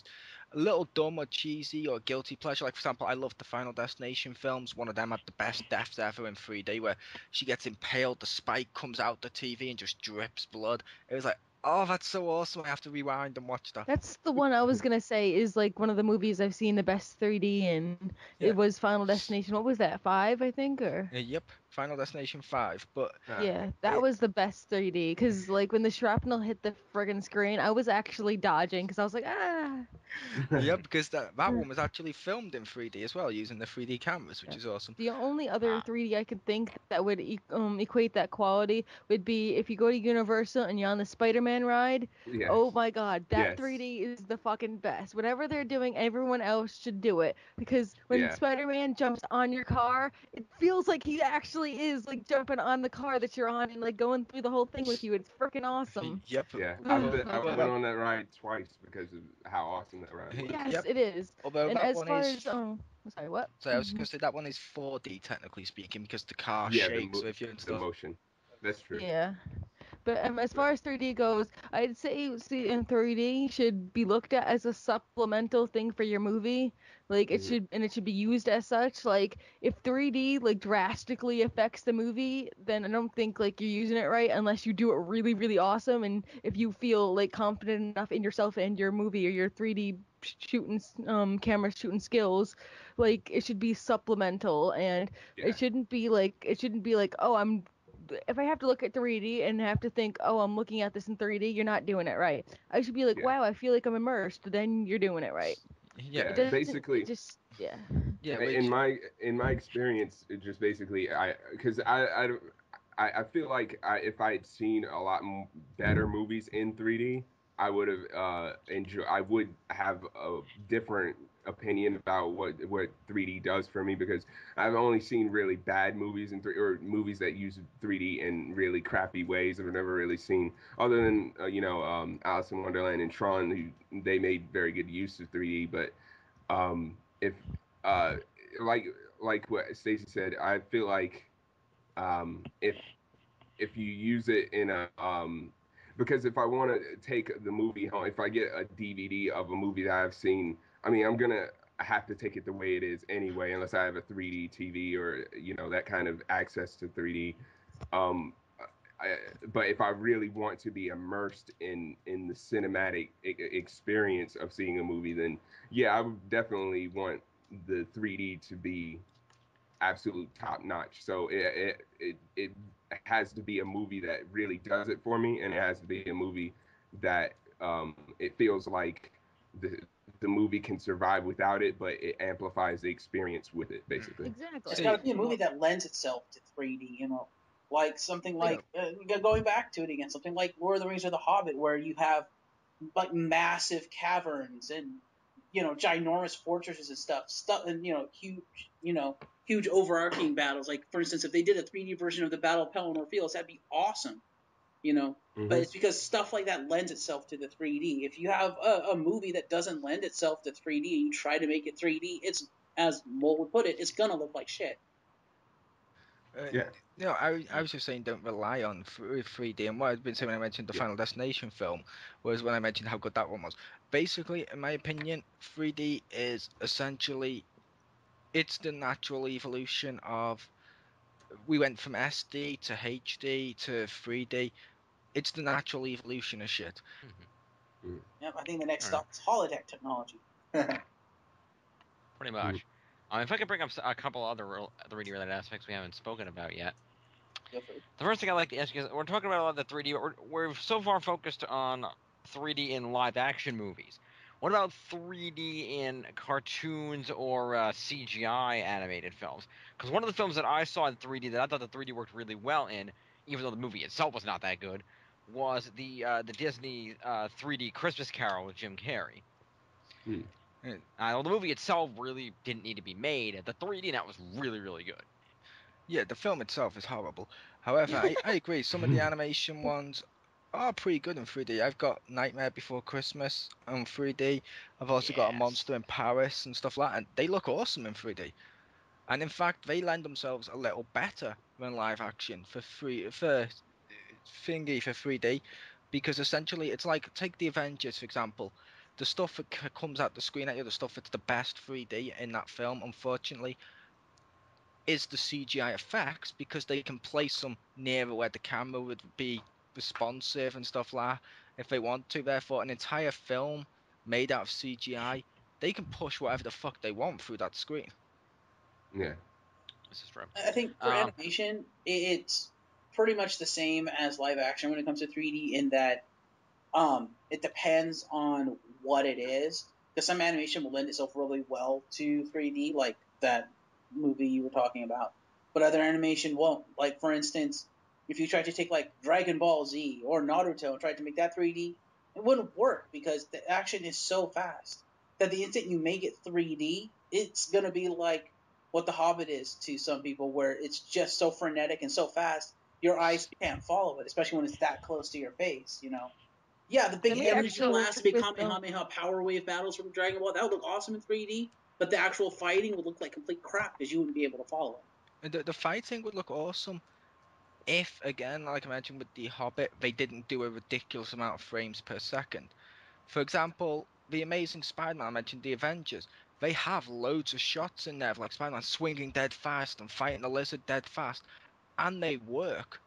a little dumb or cheesy or guilty pleasure. Like, for example, I love the Final Destination films. One of them had the best deaths ever in 3D, where she gets impaled, the spike comes out the TV and just drips blood. It was like, oh, that's so awesome. I have to rewind and watch that. That's the one I was gonna say is like one of the movies I've seen the best 3D in. Yeah. It was Final Destination. What was that? 5, I think, or Yep. Final Destination 5. But yeah, that it, was the best 3D. Cause like when the shrapnel hit the friggin' screen, I was actually dodging because I was like, ah. yeah, because that one was actually filmed in 3D as well, using the 3D cameras, which Yeah. is awesome. The only other Ah, 3D I could think that would equate that quality would be if you go to Universal and you're on the Spider-Man ride. yes, Oh my God, that yes, 3D is the fucking best. Whatever they're doing, everyone else should do it because when yeah, Spider-Man jumps on your car, it feels like he actually is like jumping on the car that you're on and like going through the whole thing with you. It's freaking awesome. Yep. yeah. Oh my I went God. on that ride twice because of how awesome that ride was. Yes, Yep. it is. Although And that as one far is, as sorry, what? so I was gonna say that one is 4D technically speaking because the car Yeah, shakes with you and the stuff. motion. That's true. Yeah. But as But far as 3D goes, I'd say see in 3D should be looked at as a supplemental thing for your movie. Like mhm, it should be used as such. Like if 3D like drastically affects the movie, then I don't think like you're using it right unless you do it really really awesome and if you feel like confident enough in yourself and your movie or your 3D shooting camera shooting skills, like it should be supplemental and yeah, it shouldn't be like oh I'm if I have to look at 3D and have to think, oh, I'm looking at this in 3D, you're not doing it right. I should be like, yeah, wow, I feel like I'm immersed. Then you're doing it right. Yeah, It yeah. doesn't. It Basically, just yeah. yeah, in which my experience, it just basically because I feel like if I had seen a lot better movies in 3D, I would have I would have a different opinion about what 3D does for me because I've only seen really bad movies in or movies that use 3D in really crappy ways. I've never really seen other than Alice in Wonderland and Tron, they made very good use of 3D, but if uh like what Stacy said, I feel like if you use it in a because if I want to take the movie home, if I get a DVD of a movie that I've seen, I mean, I have to take it the way it is anyway, unless I have a 3D TV or that kind of access to 3D. Um, but if I really want to be immersed in the cinematic experience of seeing a movie, then yeah, I would definitely want the 3D to be absolute top notch. So it has to be a movie that really does it for me, and it has to be a movie that it feels like the movie can survive without it, but it amplifies the experience with it, basically. Exactly. It's See, got to be a movie that lends itself to 3D, like something Yeah. like going back to it again, something like Lord of the Rings or The Hobbit, where you have like massive caverns and ginormous fortresses and stuff, and huge overarching battles. Like for instance, if they did a 3D version of the Battle of Pelennor Fields, that'd be awesome. But it's because stuff like that lends itself to the 3D. If you have a movie that doesn't lend itself to 3D, you try to make it 3D, it's, as Mole would put it, it's gonna look like shit. Yeah. I was just saying don't rely on 3D, and what I've been saying when I mentioned the Yeah. Final Destination film was when I mentioned how good that one was. Basically, in my opinion, 3D is essentially it's the natural evolution of we went from SD to HD to 3D. It's the natural evolution of shit. Yep, I think the next I don't know. stop is holodeck technology. Pretty much. If I could bring up a couple other 3D related aspects we haven't spoken about yet. Go for it. The first thing I'd like to ask you is, we're talking about a lot of the 3D, but we're so far focused on 3D in live action movies. What about 3D in cartoons or CGI animated films? Because one of the films that I saw in 3D that I thought the 3D worked really well in, even though the movie itself was not that good, was the Disney 3D Christmas Carol with Jim Carrey. The movie itself really didn't need to be made. The 3D in that was really, really good. Yeah, the film itself is horrible. However, I agree. Some of the animation ones are pretty good in 3D. I've got Nightmare Before Christmas on 3D. I've also got A Yes. Monster in Paris and stuff like that. And they look awesome in 3D. And in fact, they lend themselves a little better than live action for 3D, because essentially it's like take the Avengers for example. The stuff that comes out the screen at you, the stuff that's the best 3D in that film, unfortunately, is the CGI effects because they can place them nearer where the camera would be responsive and stuff like that if they want to. Therefore, an entire film made out of CGI, they can push whatever the fuck they want through that screen. Yeah. This is true. I think for animation, it's pretty much the same as live action when it comes to 3D in that it depends on what it is. Because some animation will lend itself really well to 3D, like that movie you were talking about. But other animation won't. Like, for instance, if you tried to take, like, Dragon Ball Z or Naruto and tried to make that 3D, it wouldn't work because the action is so fast that the instant you make it 3D, it's going to be like what The Hobbit is to some people, where it's just so frenetic and so fast, your eyes can't follow it, especially when it's that close to your face, Yeah, the big Let me energy actually blast, the big with Kamehameha power wave battles from Dragon Ball, that would look awesome in 3D, but the actual fighting would look like complete crap because you wouldn't be able to follow it. The fighting would look awesome if, again, like I mentioned with The Hobbit, they didn't do a ridiculous amount of frames per second. For example, the Amazing Spider-Man, I mentioned the Avengers. They have loads of shots in there of like Spider-Man swinging dead fast and fighting the lizard dead fast, and they work.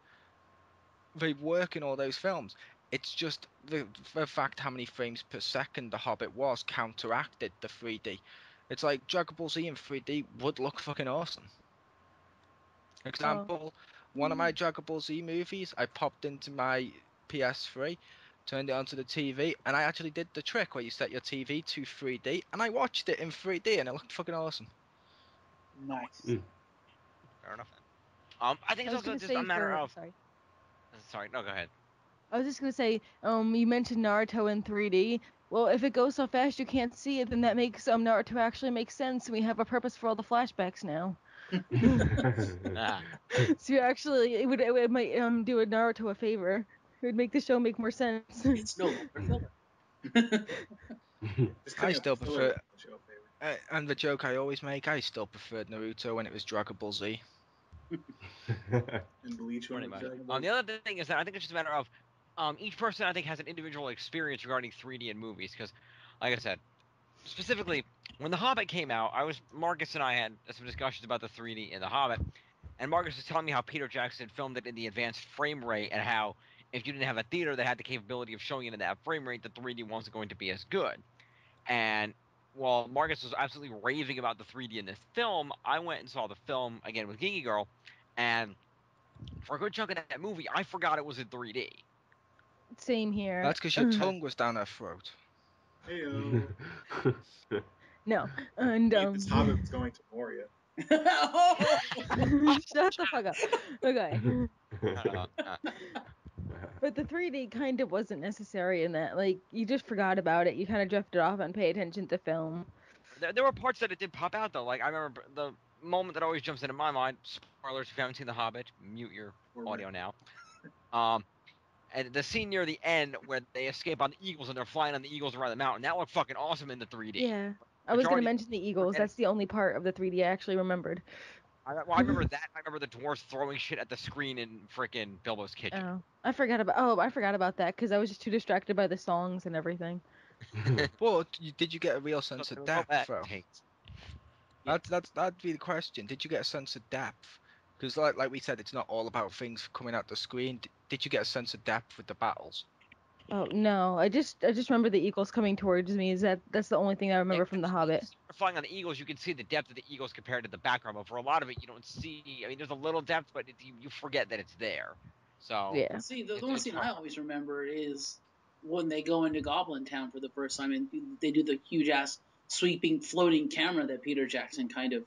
They work in all those films. It's just the fact how many frames per second The Hobbit was counteracted the 3D. It's like Dragon Ball Z in 3D would look fucking awesome. well, Example, one of my Dragon Ball Z movies, I popped into my PS3, turned it onto the TV, and I actually did the trick where you set your TV to 3D, and I watched it in 3D, and it looked fucking awesome. Nice. Fair enough. I think I it's was also gonna just a say matter for of. sorry. Sorry, no, go ahead. I was just gonna say, you mentioned Naruto in 3D. Well, if it goes so fast you can't see it, then that makes Naruto actually make sense, and we have a purpose for all the flashbacks now. Ah, So you actually, it might do a Naruto a favor. It would make the show make more sense. It's no longer filler. Just I cutting out still the filler prefer, will show a favor. and the joke I always make, I still preferred Naruto when it was Dragon Ball Z. And Bleach when pretty it was much. Dragon Ball. The other thing is that I think it's just a matter of each person I think has an individual experience regarding 3D in movies because, like I said, specifically, when The Hobbit came out, Marcus and I had some discussions about the 3D in The Hobbit, and Marcus was telling me how Peter Jackson filmed it in the advanced frame rate, and how if you didn't have a theater that had the capability of showing it in that frame rate, the 3D wasn't going to be as good. And while Marcus was absolutely raving about the 3D in this film, I went and saw the film again with GeekyGirl, and for a good chunk of that movie, I forgot it was in 3D. Same here. That's because your tongue was down her throat. Heyo. No, and This Hobbit was going to Moria. shut the fuck up. Okay. But the 3D kind of wasn't necessary in that. Like, you just forgot about it. You kind of drifted off and paid attention to film. There were parts that it did pop out, though. Like, I remember the moment that always jumps into my mind, spoilers if you haven't seen The Hobbit, mute your audio now. And the scene near the end where they escape on the eagles and they're flying on the eagles around the mountain, that looked fucking awesome in the 3D. Yeah. I was going to mention the eagles. That's the only part of the 3D I actually remembered. I remember that. I remember the dwarves throwing shit at the screen in frickin' Bilbo's kitchen. Oh, I forgot about that because I was just too distracted by the songs and everything. Well, did you get a real sense of depth, though? That'd be the question. Did you get a sense of depth? Because like we said, it's not all about things coming out the screen. Did you get a sense of depth with the battles? Oh no, I just remember the eagles coming towards me. That's the only thing I remember from The Hobbit. Flying on the eagles, you can see the depth of the eagles compared to the background, but for a lot of it, you don't see. I mean, there's a little depth, but you forget that it's there. So yeah. See, the only scene I always remember is when they go into Goblin Town for the first time, and they do the huge ass sweeping floating camera that Peter Jackson kind of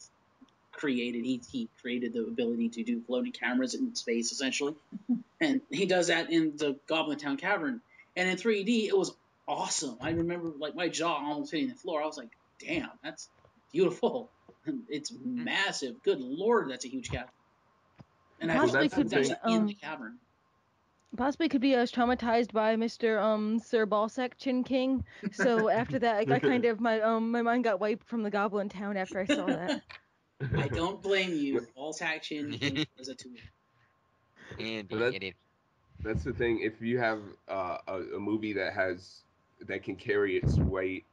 created. He created the ability to do floating cameras in space, essentially, and he does that in the Goblin Town Cavern. And in 3D, it was awesome. I remember, like, my jaw almost hitting the floor. I was like, damn, that's beautiful. It's massive. Good lord, that's a huge cavern. And Possibly could be in the cavern. Possibly could be I was traumatized by Mr. Sir Ballsack Chin King. So after that, I kind of my mind got wiped from the Goblin Town after I saw that. I don't blame you. Ballsack Chin King was a tool. Indeed. That's the thing. If you have a movie that can carry its weight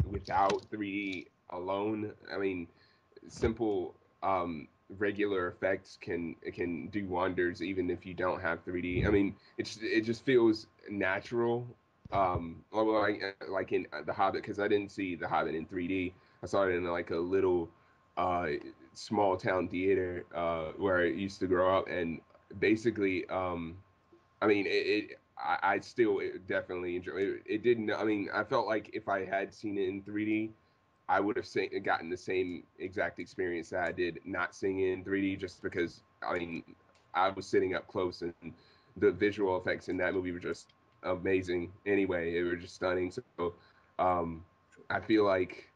without 3D alone, I mean, simple regular effects can do wonders even if you don't have 3D. I mean, it just feels natural. Like in The Hobbit, because I didn't see The Hobbit in 3D. I saw it in like a little small town theater where I used to grow up, and basically. I mean, I still definitely enjoy it. It didn't. I mean, I felt like if I had seen it in 3D, I would have gotten the same exact experience that I did not seeing it in 3D. Just because, I mean, I was sitting up close, and the visual effects in that movie were just amazing. Anyway, they were just stunning. So, I feel like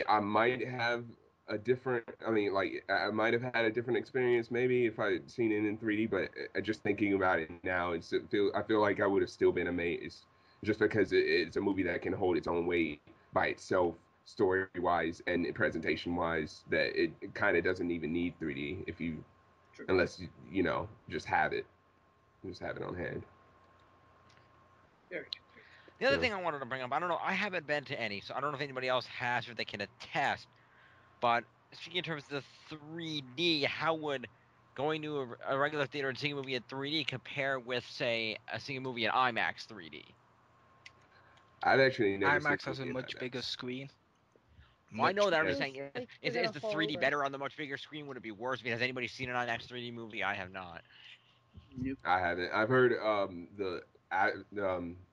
I might have a different. I mean, like I might have had a different experience maybe if I had seen it in 3D. But just thinking about it now, I feel like I would have still been amazed, just because it's a movie that can hold its own weight by itself, story wise and presentation wise. That it kind of doesn't even need 3D unless you know just have it on hand. Very good. The other thing I wanted to bring up, I don't know, I haven't been to any, so I don't know if anybody else has or they can attest. But speaking in terms of the 3D, how would going to a regular theater and seeing a movie in 3D compare with, say, seeing a movie in IMAX 3D? I've actually never IMAX seen has a much bigger screen. Well, I know that. I'm bigger. just saying, is the 3D better on the much bigger screen? Would it be worse? Has anybody seen an IMAX 3D movie? I have not. Nope. I haven't. I've heard the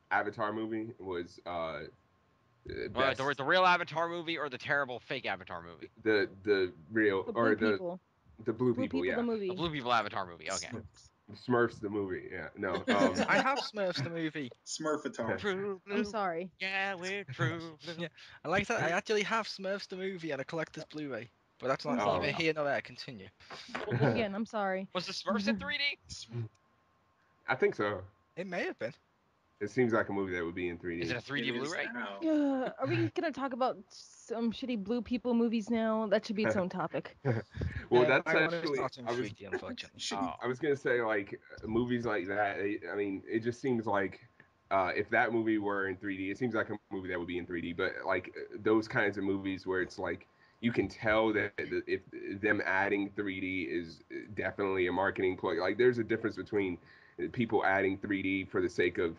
Avatar movie was best. The real Avatar movie or the terrible fake Avatar movie? The real The or Blue People. the Blue People, yeah. The movie. The Blue People Avatar movie. Okay. Smurfs the movie, yeah. No. I have Smurfs the movie. Smurfatar. True blue. I'm sorry. Yeah, we're true blue. Yeah, I like that. I actually have Smurfs the movie and a collector's Blu-ray, but that's not I'm neither sorry. here nor there. Continue. Again, I'm sorry. Was the Smurfs in 3D? I think so. It may have been. It seems like a movie that would be in 3D. Is it a 3D Blu-ray? Are we gonna talk about some shitty Blue People movies now? That should be its own topic. Well, Yeah, that's I want to actually. start in 3D, unfortunately. Oh. I was gonna say like movies like that. I mean, it just seems like if that movie were in 3D, it seems like a movie that would be in 3D. But like those kinds of movies where it's like you can tell that if them adding 3D is definitely a marketing plug. Like there's a difference between people adding 3D for the sake of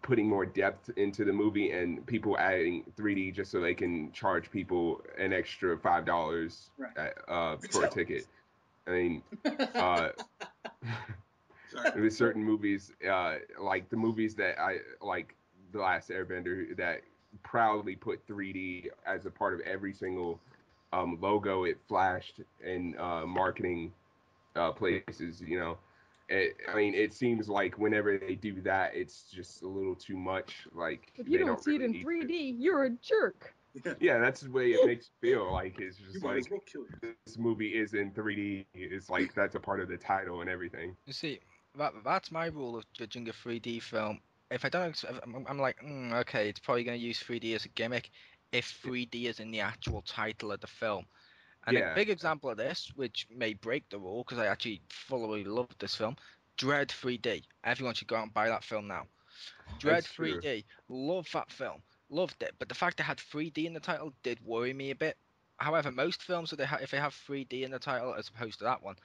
putting more depth into the movie and people adding 3D just so they can charge people an extra $5 for a ticket. I mean, there's certain movies, like the movies that I like, The Last Airbender, that proudly put 3D as a part of every single logo it flashed in marketing places. You know, I mean, it seems like whenever they do that, it's just a little too much. Like If you they don't see really it in need 3D, you're a jerk. Yeah, that's the way it makes you feel. Like it's You just might as like well kill yourself. this movie is in 3D. It's like that's a part of the title and everything. You see, that's my rule of judging a 3D film. If I don't, I'm like, okay, it's probably going to use 3D as a gimmick. If 3D is in the actual title of the film, and a Yeah, big example of this, which may break the rule, because I actually thoroughly loved this film, Dread 3D. Everyone should go out and buy that film now. Dread that's true. 3D. Love that film. Loved it. But the fact it had 3D in the title did worry me a bit. However, most films, if they have 3D in the title as opposed to that one,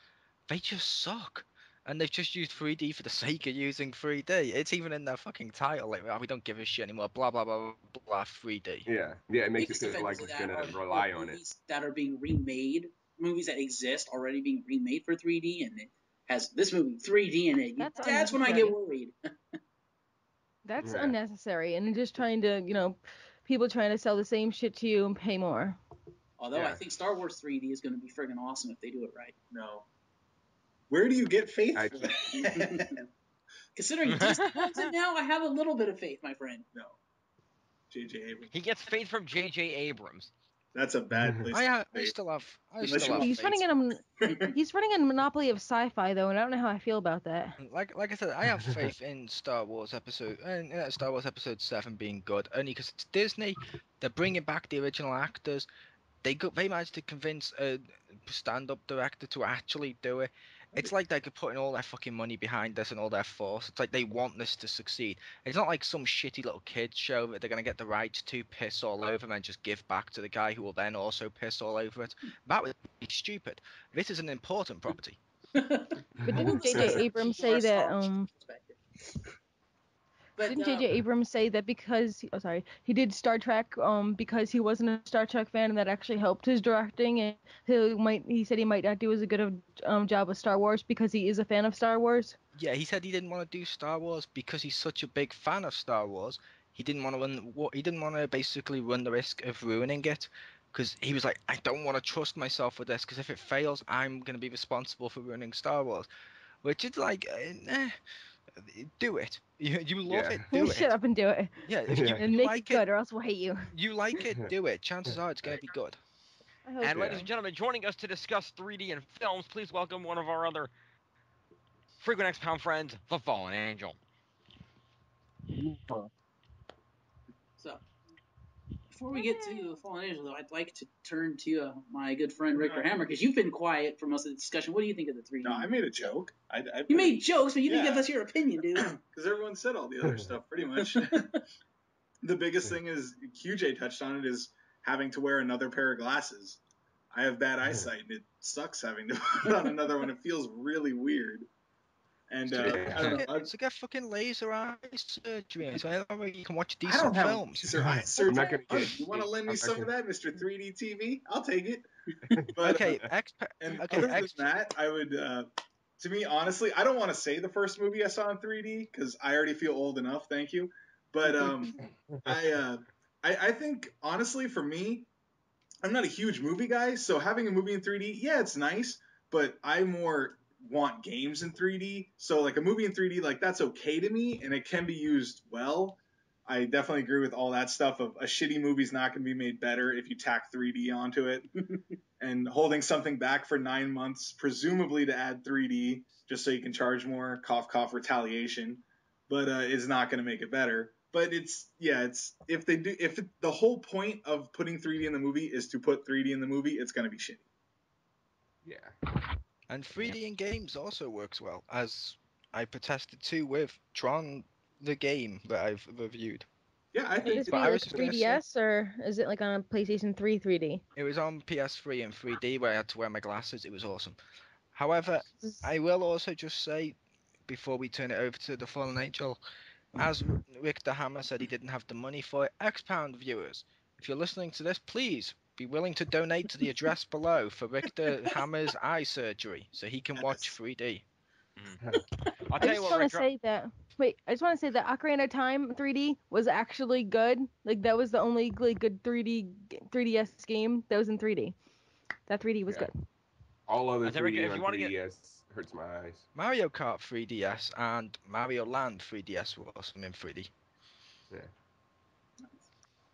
they just suck. And they've just used 3D for the sake of using 3D. It's even in their fucking title. Like, we don't give a shit anymore. Blah, blah, blah, blah, 3D. Yeah, yeah, it makes it Biggest feel like offenders of it's that gonna are rely on it. movies that are being remade, movies that exist already being remade for 3D, and it has this movie 3D in it. That's When I get unnecessary. worried. That's Yeah. unnecessary, and just trying to, people trying to sell the same shit to you and pay more. Although I Yeah. think Star Wars 3D is going to be friggin' awesome if they do it right. No. Where do you get faith for Actually- that? Considering Disney owns it now, I have a little bit of faith, my friend. No. J.J. Abrams. He gets faith from J.J. Abrams. That's a bad place to I get faith. still have Unless you faith. want He's running he's running a monopoly of sci-fi though, and I don't know how I feel about that. Like I said, I have faith in Star Wars Episode 7 being good, only because it's Disney. They're bringing back the original actors. They managed to convince a stand-up director to actually do it. It's like they're putting all their fucking money behind this and all their force. It's like they want this to succeed. It's not like some shitty little kids show that they're gonna get the rights to piss all over and then just give back to the guy who will then also piss all over it. That would be stupid. This is an important property. But didn't J.J. Abrams say that But Didn't J.J. Abrams say that because he did Star Trek because he wasn't a Star Trek fan, and that actually helped his directing, and he said he might not do as good of job with Star Wars because he is a fan of Star Wars. Yeah, he said he didn't want to do Star Wars because he's such a big fan of Star Wars. He didn't want to basically run the risk of ruining it, because he was like, I don't want to trust myself with this, because if it fails, I'm going to be responsible for ruining Star Wars. Which is like, do it. You love it, do it. Shut up and do it. Yeah, if Yeah. And you make like it good, or else we'll hate you. you like it, do it. Chances are it's going to be good. I hope And so. ladies and gentlemen, joining us to discuss 3D and films, please welcome one of our other frequent XPound friends, the Fallen Angel. So, before we get to Fallen Angel, though, I'd like to turn to my good friend Richter Hammer, because you've been quiet for most of the discussion. What do you think of the 3D? No, I made a joke. You made jokes, but you didn't Yeah. give us your opinion, dude. Because everyone said all the other stuff, pretty much. The biggest thing is, Kyujay touched on it, is having to wear another pair of glasses. I have bad eyesight, and it sucks having to put on another one. It feels really weird. And I don't know. So get fucking laser eye surgery, so you can watch I decent don't have films. laser eye I'm surgery. not gonna get. You want to lend me some of that, Mr. 3D TV? I'll take it. But, Okay, other than that, I would, to me, honestly, I don't want to say the first movie I saw in 3D because I already feel old enough. Thank you. But I think, honestly, for me, I'm not a huge movie guy, so having a movie in 3D, yeah, it's nice, but I more want games in 3D. So, like, a movie in 3D, like, that's okay to me, and it can be used well. I definitely agree with all that stuff of a shitty movie's not going to be made better if you tack 3D onto it. And holding something back for 9 months, presumably to add 3D, just so you can charge more, cough, cough, retaliation, but is not going to make it better. But if the whole point of putting 3D in the movie is to put 3D in the movie, it's going to be shitty. Yeah. And 3D in games also works well, as I protested to with Tron the game that I've reviewed. Yeah, I Would think. this But be I like was just gonna say- 3DS or is it like on a PlayStation 3 3D? It was on PS3 in 3D where I had to wear my glasses. It was awesome. However, This- I will also just say, before we turn it over to the Fallen Angel, as Richter Hammer said he didn't have the money for it, XPound viewers, if you're listening to this, please be willing to donate to the address below for Richter Hammer's eye surgery so he can watch 3D. I'll I tell you just what, want to Richter. say that. Wait, I just want to say that Ocarina of Time 3D was actually good. Like that was the only like good 3DS game that was in 3D. That 3D was Yeah. good. All other I think, Rick, 3D if on you wanna get- 3DS hurts my eyes. Mario Kart 3DS and Mario Land 3DS were awesome in 3D.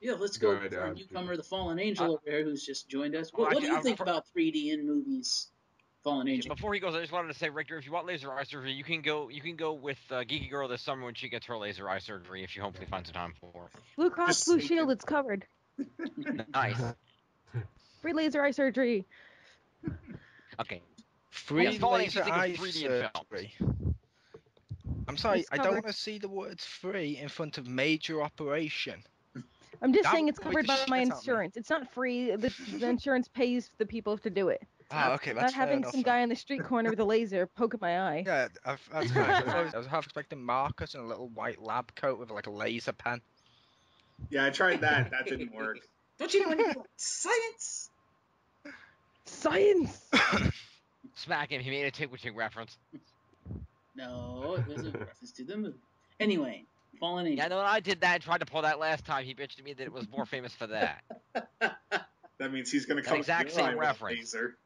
Yeah, let's go Good, for our newcomer, the Fallen Angel over here, who's just joined us. Well, What do you actually, think about 3D in movies, Fallen Angel? Before he goes, I just wanted to say, Richter, if you want laser eye surgery, you can go with GeekyGirl this summer when she gets her laser eye surgery, if you hopefully find some time for Blue Cross Just Blue sneak Shield, in. it's covered. it. Nice. Free laser eye surgery. Okay. Free Yes, Fallen laser Angel, you eye think of 3D in surgery. I'm sorry, It's I don't covered. want to see the words free in front of major operation. I'm just That saying would it's annoy covered the by shit my out of me. insurance. It's not free. The insurance pays the people to do it. Ah, okay, Not that's fair having enough. some then. guy in the street corner with a laser poking my eye. Yeah, that's fine. I was half expecting Marcus in a little white lab coat with like a laser pen. Yeah, I tried that. That didn't work. Don't you know anything about science? Science. Smack him. He made a tick-with-tick reference. No, it was a reference to the movie. Anyway, Fallen Angel. Yeah, no, I did that. Tried to pull that last time. He bitched at me that it was more famous for that. That means he's gonna That come exact to your eye same with a reference. laser.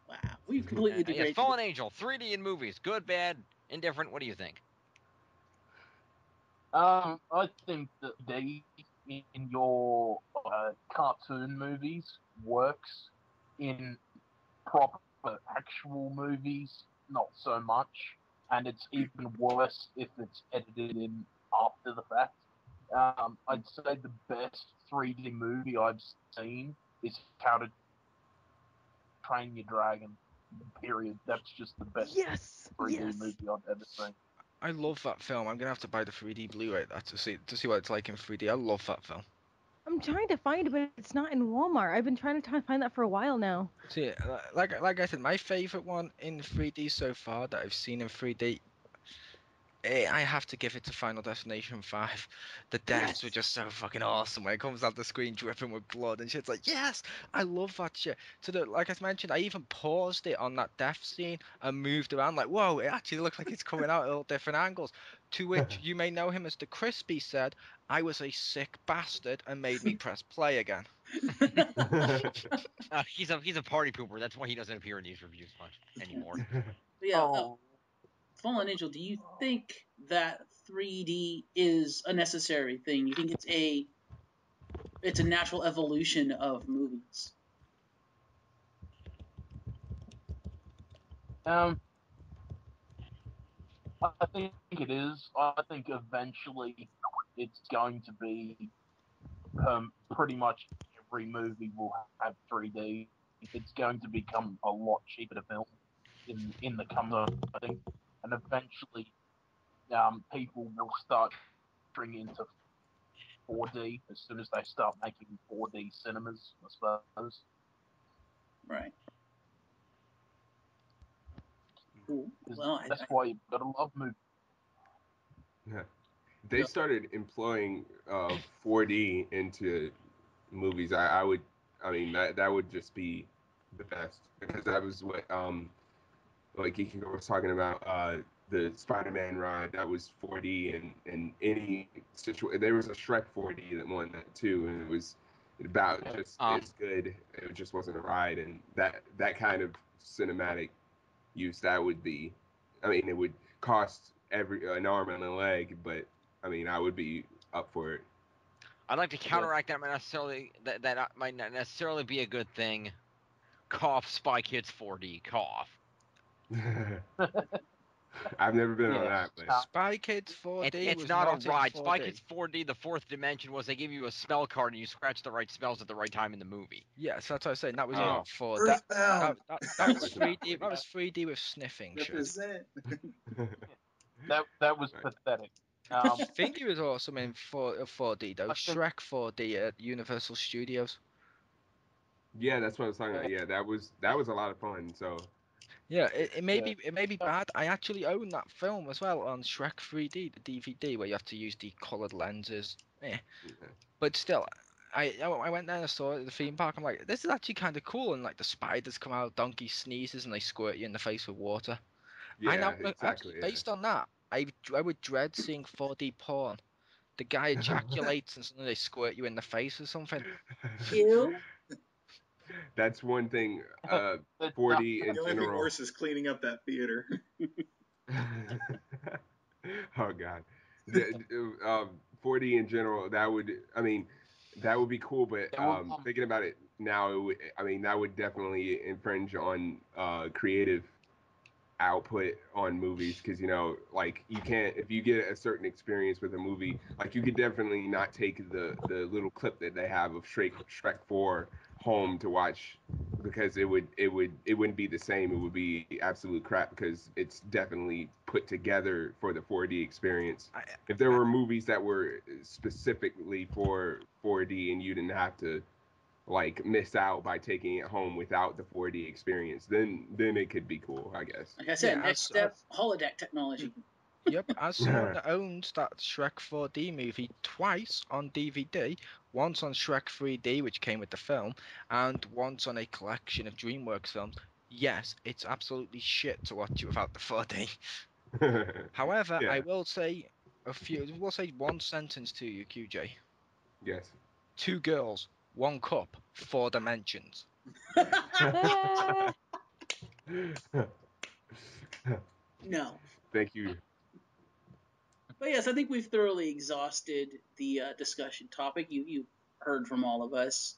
Wow, we've completely Yes, degraded. Fallen Angel, 3D in movies, good, bad, indifferent. What do you think? I think that they in your cartoon movies works. In proper actual movies, not so much. And it's even worse if it's edited in after the fact. I'd say the best 3D movie I've seen is How to Train Your Dragon. Period. That's just the best Yes. 3D Yes. movie I've ever seen. I love that film. I'm gonna have to buy the 3D Blu-ray that to see what it's like in 3D. I love that film. I'm trying to find it, but it's not in Walmart. I've been trying to find that for a while now. See, like I said, my favorite one in 3D so far that I've seen in 3D. I have to give it to Final Destination 5. The deaths were just so fucking awesome when it comes out the screen dripping with blood and shit's like, yes, I love that shit. Like I mentioned, I even paused it on that death scene and moved around like, whoa, it actually looks like it's coming out at all different angles. To which you may know him as the Crispy said, I was a sick bastard and made me press play again. He's a party pooper. That's why he doesn't appear in these reviews much anymore. Yeah, Oh, Fallen Angel. Do you think that 3D is a necessary thing? You think it's a natural evolution of movies? I think it is. I think eventually it's going to be pretty much every movie will have 3D. It's going to become a lot cheaper to film in the coming, I think, and eventually people will start entering into 4D as soon as they start making 4D cinemas, I suppose. Right. Cool. 'Cause Well, that's why you've got to love movies. Yeah. They started employing 4D into movies. I mean that would just be the best because that was what like Geeky was talking about the Spider-Man ride that was 4D and any situation there was a Shrek 4D that won that too and it was about just as good. It just wasn't a ride and that kind of cinematic use that would be. I mean it would cost an arm and a leg, but I mean I would be up for it. I'd like to counteract that might not necessarily be a good thing. Cough, Spy Kids 4D, cough. I've never been on Yes. that, but Spy Kids 4D It's was not a in ride. 4D. Spy Kids 4D, the fourth dimension was they give you a spell card and you scratch the right spells at the right time in the movie. Yes, that's what I was saying. That was Oh. not 4D. Earthbound. That was 3D. That was 3D with sniffing shit. Represent. That was pathetic. I think it was awesome in 4D though. I think- Shrek 4D at Universal Studios. Yeah, that's what I was talking about. Yeah, that was a lot of fun. So Yeah, it may Yeah. be bad. I actually own that film as well on Shrek 3D, the DVD, where you have to use the coloured lenses. yeah. But still, I went there and I saw it at the theme park. I'm like, this is actually kind of cool. And like the spiders come out, Donkey sneezes, and they squirt you in the face with water. I Yeah, now exactly. actually Yeah. based on that, I would dread seeing 4D porn. The guy ejaculates and suddenly they squirt you in the face or something. Ew. That's one thing. But, 4D in The only thing general. worse is cleaning up that theater. Oh God. 4D in general. That would be cool. But thinking about it now, that would definitely infringe on creative output on movies, because like you can't, if you get a certain experience with a movie, like you could definitely not take the little clip that they have of Shrek 4 home to watch, because it wouldn't be the same. It would be absolute crap, because it's definitely put together for the 4D experience. If there were movies that were specifically for 4D and you didn't have to like miss out by taking it home without the 4D experience, then it could be cool, I guess. Like I said, Yeah, next step, holodeck technology. Yep, as someone that owns that Shrek 4D movie twice on DVD, once on Shrek 3D, which came with the film, and once on a collection of DreamWorks films, yes, it's absolutely shit to watch it without the 4D. However, Yeah. I will say one sentence to you, QJ. Yes. 2 girls, 1 cup, 4 dimensions. No. Thank you. But yes, I think we've thoroughly exhausted the discussion topic. You heard from all of us.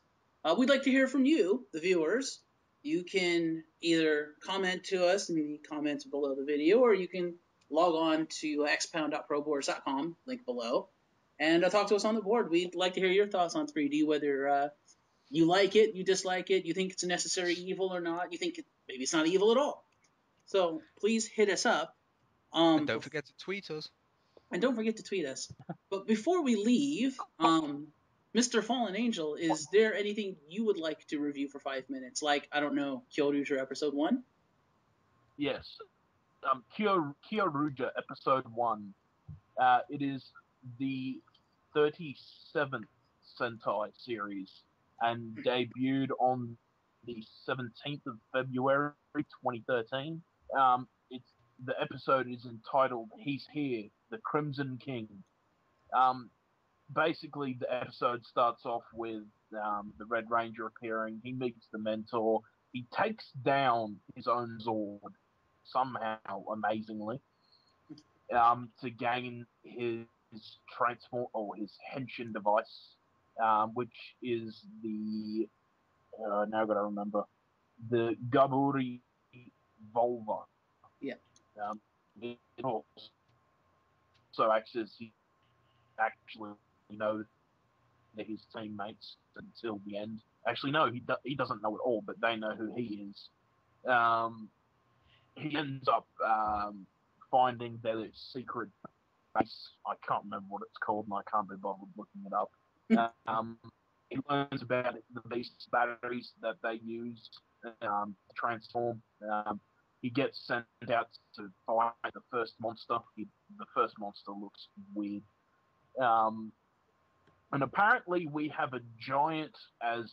We'd like to hear from you, the viewers. You can either comment to us in the comments below the video, or you can log on to xpound.proboards.com, link below, and talk to us on the board. We'd like to hear your thoughts on 3D, whether you like it, you dislike it, you think it's a necessary evil or not, you think maybe it's not evil at all. So please hit us up. And don't forget to tweet us. And don't forget to tweet us. But before we leave, Mr. Fallen Angel, is there anything you would like to review for 5 minutes? Like, I don't know, Kyoryuger Episode 1? Yes. Kyoryuger Episode 1. It is the 37th Sentai series and debuted on the 17th of February 2013. The episode is entitled "He's Here, the Crimson King." Basically, the episode starts off with the Red Ranger appearing. He meets the mentor. He takes down his own Zord somehow, amazingly, to gain his transform or his henshin device, which is the now I gotta remember, the Gaburi Volva. Yeah. It also acts as he actually knows his teammates until the end. Actually, no, he doesn't know it all, but they know who he is. He ends up finding their secret base. I can't remember what it's called, and I can't be bothered looking it up. He learns about the beast's batteries that they use to transform. He gets sent out to fight the first monster. The first monster looks weird. And apparently we have a giant, as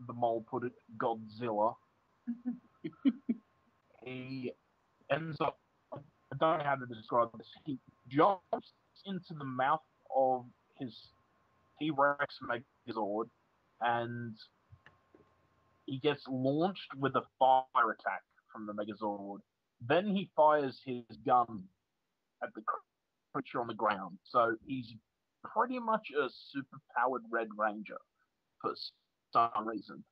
the mole put it, Godzilla. He ends up, I don't know how to describe this, he jumps into the mouth of his T-Rex Megazord, and he gets launched with a fire attack from the Megazord. Then he fires his gun at the creature on the ground. So he's pretty much a super-powered Red Ranger for some reason.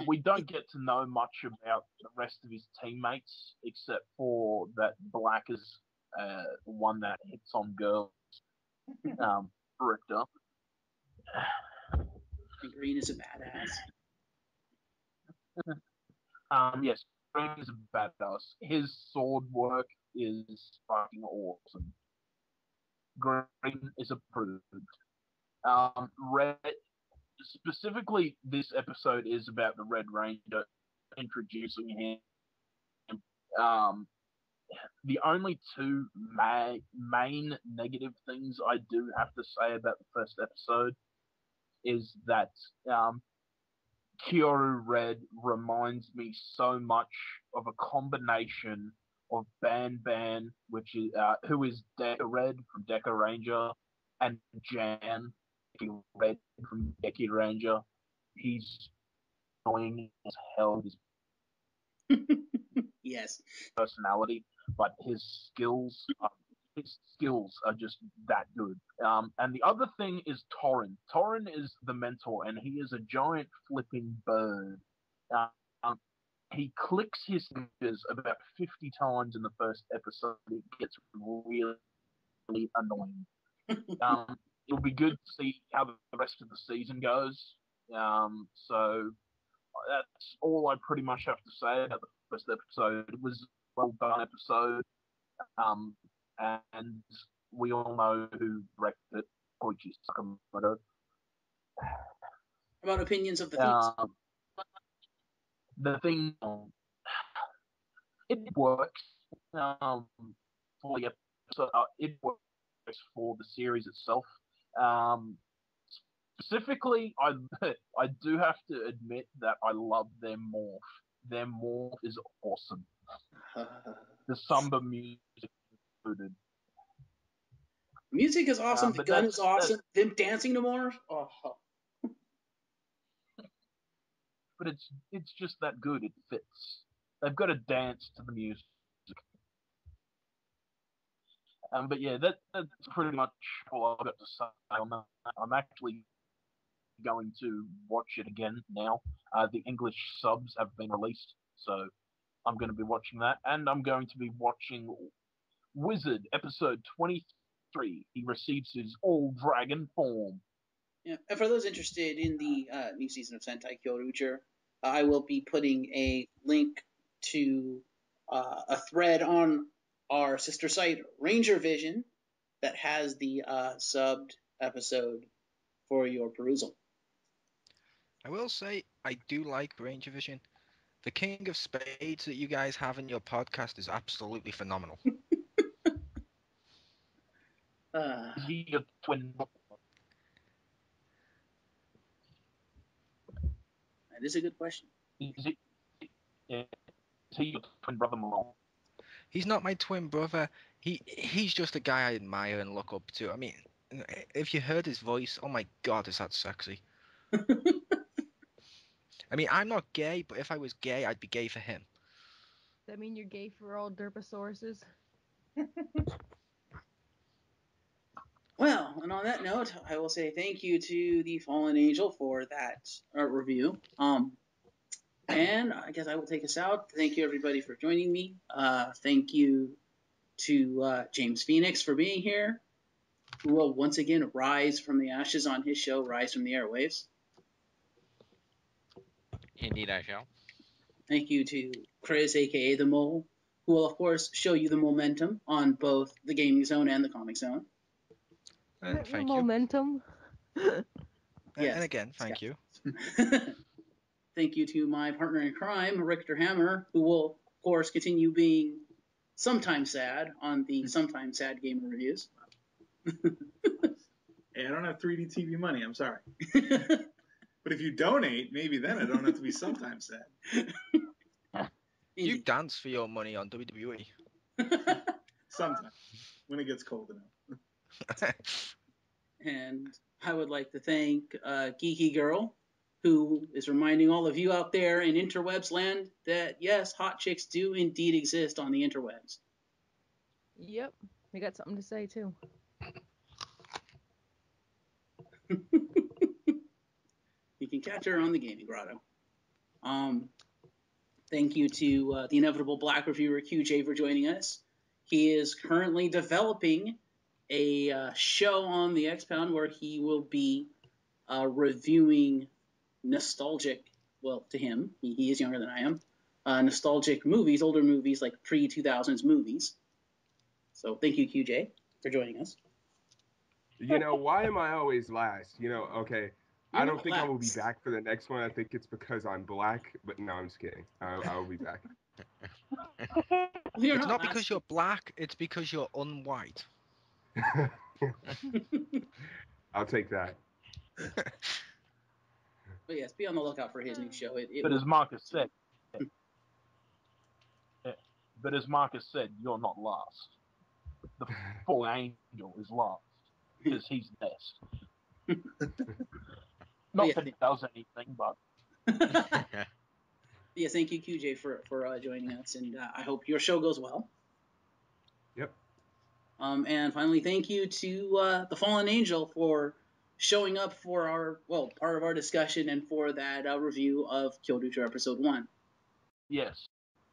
We don't get to know much about the rest of his teammates, except for that Black is the one that hits on girls, Richter. And Green is a badass. Yes, Green is a badass. His sword work is fucking awesome. green is approved. Red, specifically, this episode is about the Red Ranger introducing him. The only two main negative things I do have to say about the first episode is that Kyoru Red reminds me so much of a combination of Ban, which is who is Deca Red from Deca Ranger, and Jan Red from Deki Ranger. He's annoying as hell. His Yes. personality, but his skills are just that good. And the other thing is Torin. Torin is the mentor, and he is a giant flipping bird. He clicks his fingers about 50 times in the first episode. It gets really, really annoying. It'll be good to see how the rest of the season goes. So that's all I pretty much have to say about the first episode. It was a well done episode. And we all know who directed it, Koichi Sakamoto. About opinions of the themes? The thing, it works for the episode. It works for the series itself. Specifically, I do have to admit that I love their morph. Their morph is awesome. The Samba music included. Music is awesome. The gun is awesome. Them dancing to more. Oh. But it's just that good. It fits. They've got to dance to the music. But yeah, that's pretty much all I've got to say on that. I'm actually going to watch it again now. The English subs have been released, so I'm going to be watching that, and I'm going to be watching Wizard episode 23. He receives his all dragon form. Yeah, and for those interested in the new season of Sentai Kyoryuger, I will be putting a link to a thread on our sister site, Ranger Vision, that has the subbed episode for your perusal. I will say, I do like Ranger Vision. The King of Spades that you guys have in your podcast is absolutely phenomenal. Is he your twin? That is a good question. Is he your twin brother Malone? He's not my twin brother. He's just a guy I admire and look up to. I mean, if you heard his voice, oh my god, is that sexy? I mean, I'm not gay, but if I was gay, I'd be gay for him. Does that mean you're gay for all derpasauruses? Well, and on that note, I will say thank you to the Fallen Angel for that review. And I guess I will take us out. Thank you, everybody, for joining me. Thank you to James Phoenix for being here, who will once again rise from the ashes on his show, Rise from the Airwaves. Indeed, I shall. Thank you to Chriz, a.k.a. The Mole, who will, of course, show you the momentum on both the Gaming Zone and the Comic Zone. Thank you. Momentum. Yes. And again, thank you. Thank you to my partner in crime, Richter Hammer, who will, of course, continue being sometimes sad on the Sometimes Sad Gamer Reviews. Hey, I don't have 3D TV money. I'm sorry. But if you donate, maybe then I don't have to be sometimes sad. You dance for your money on WWE. Sometimes. When it gets cold enough. And I would like to thank GeekyGirl, who is reminding all of you out there in interwebs land that, yes, hot chicks do indeed exist on the interwebs. Yep. We got something to say, too. You can catch her on the Gaming Grotto. Thank you to the inevitable Black reviewer Kyujay for joining us. He is currently developing a show on the XPound where he will be reviewing nostalgic, well, to him, he is younger than I am, nostalgic movies, older movies, like pre-2000s movies. So thank you, QJ, for joining us. You know, why am I always last? You know, okay. I You're don't not think I will be last. back for the next one. I think it's because I'm black, but no, I'm just kidding. I will be back. Well, you're It's not not because last. you're black, it's because you're unwhite. I'll take that. But yes, be on the lookout for his new show. It But will. as Marcus said, you're not last. The fallen angel is last because he's best. Not yeah. that he does anything, but Yes, thank you, Kyujay, for joining us, and I hope your show goes well. Yep. And finally, thank you to the Fallen Angel for showing up for part of our discussion and for that review of Kyoto Episode 1. yes.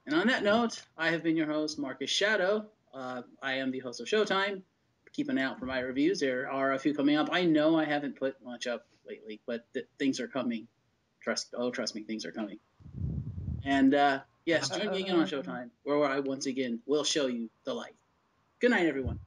And on that note, I have been your host, Marcus Shadow. I am the host of Showtime. Keep an eye out for my reviews. There are a few coming up. I know I haven't put much up lately, but things are coming. Trust me, things are coming. And yes, join me again on Showtime, where I once again will show you the light. Good night, everyone.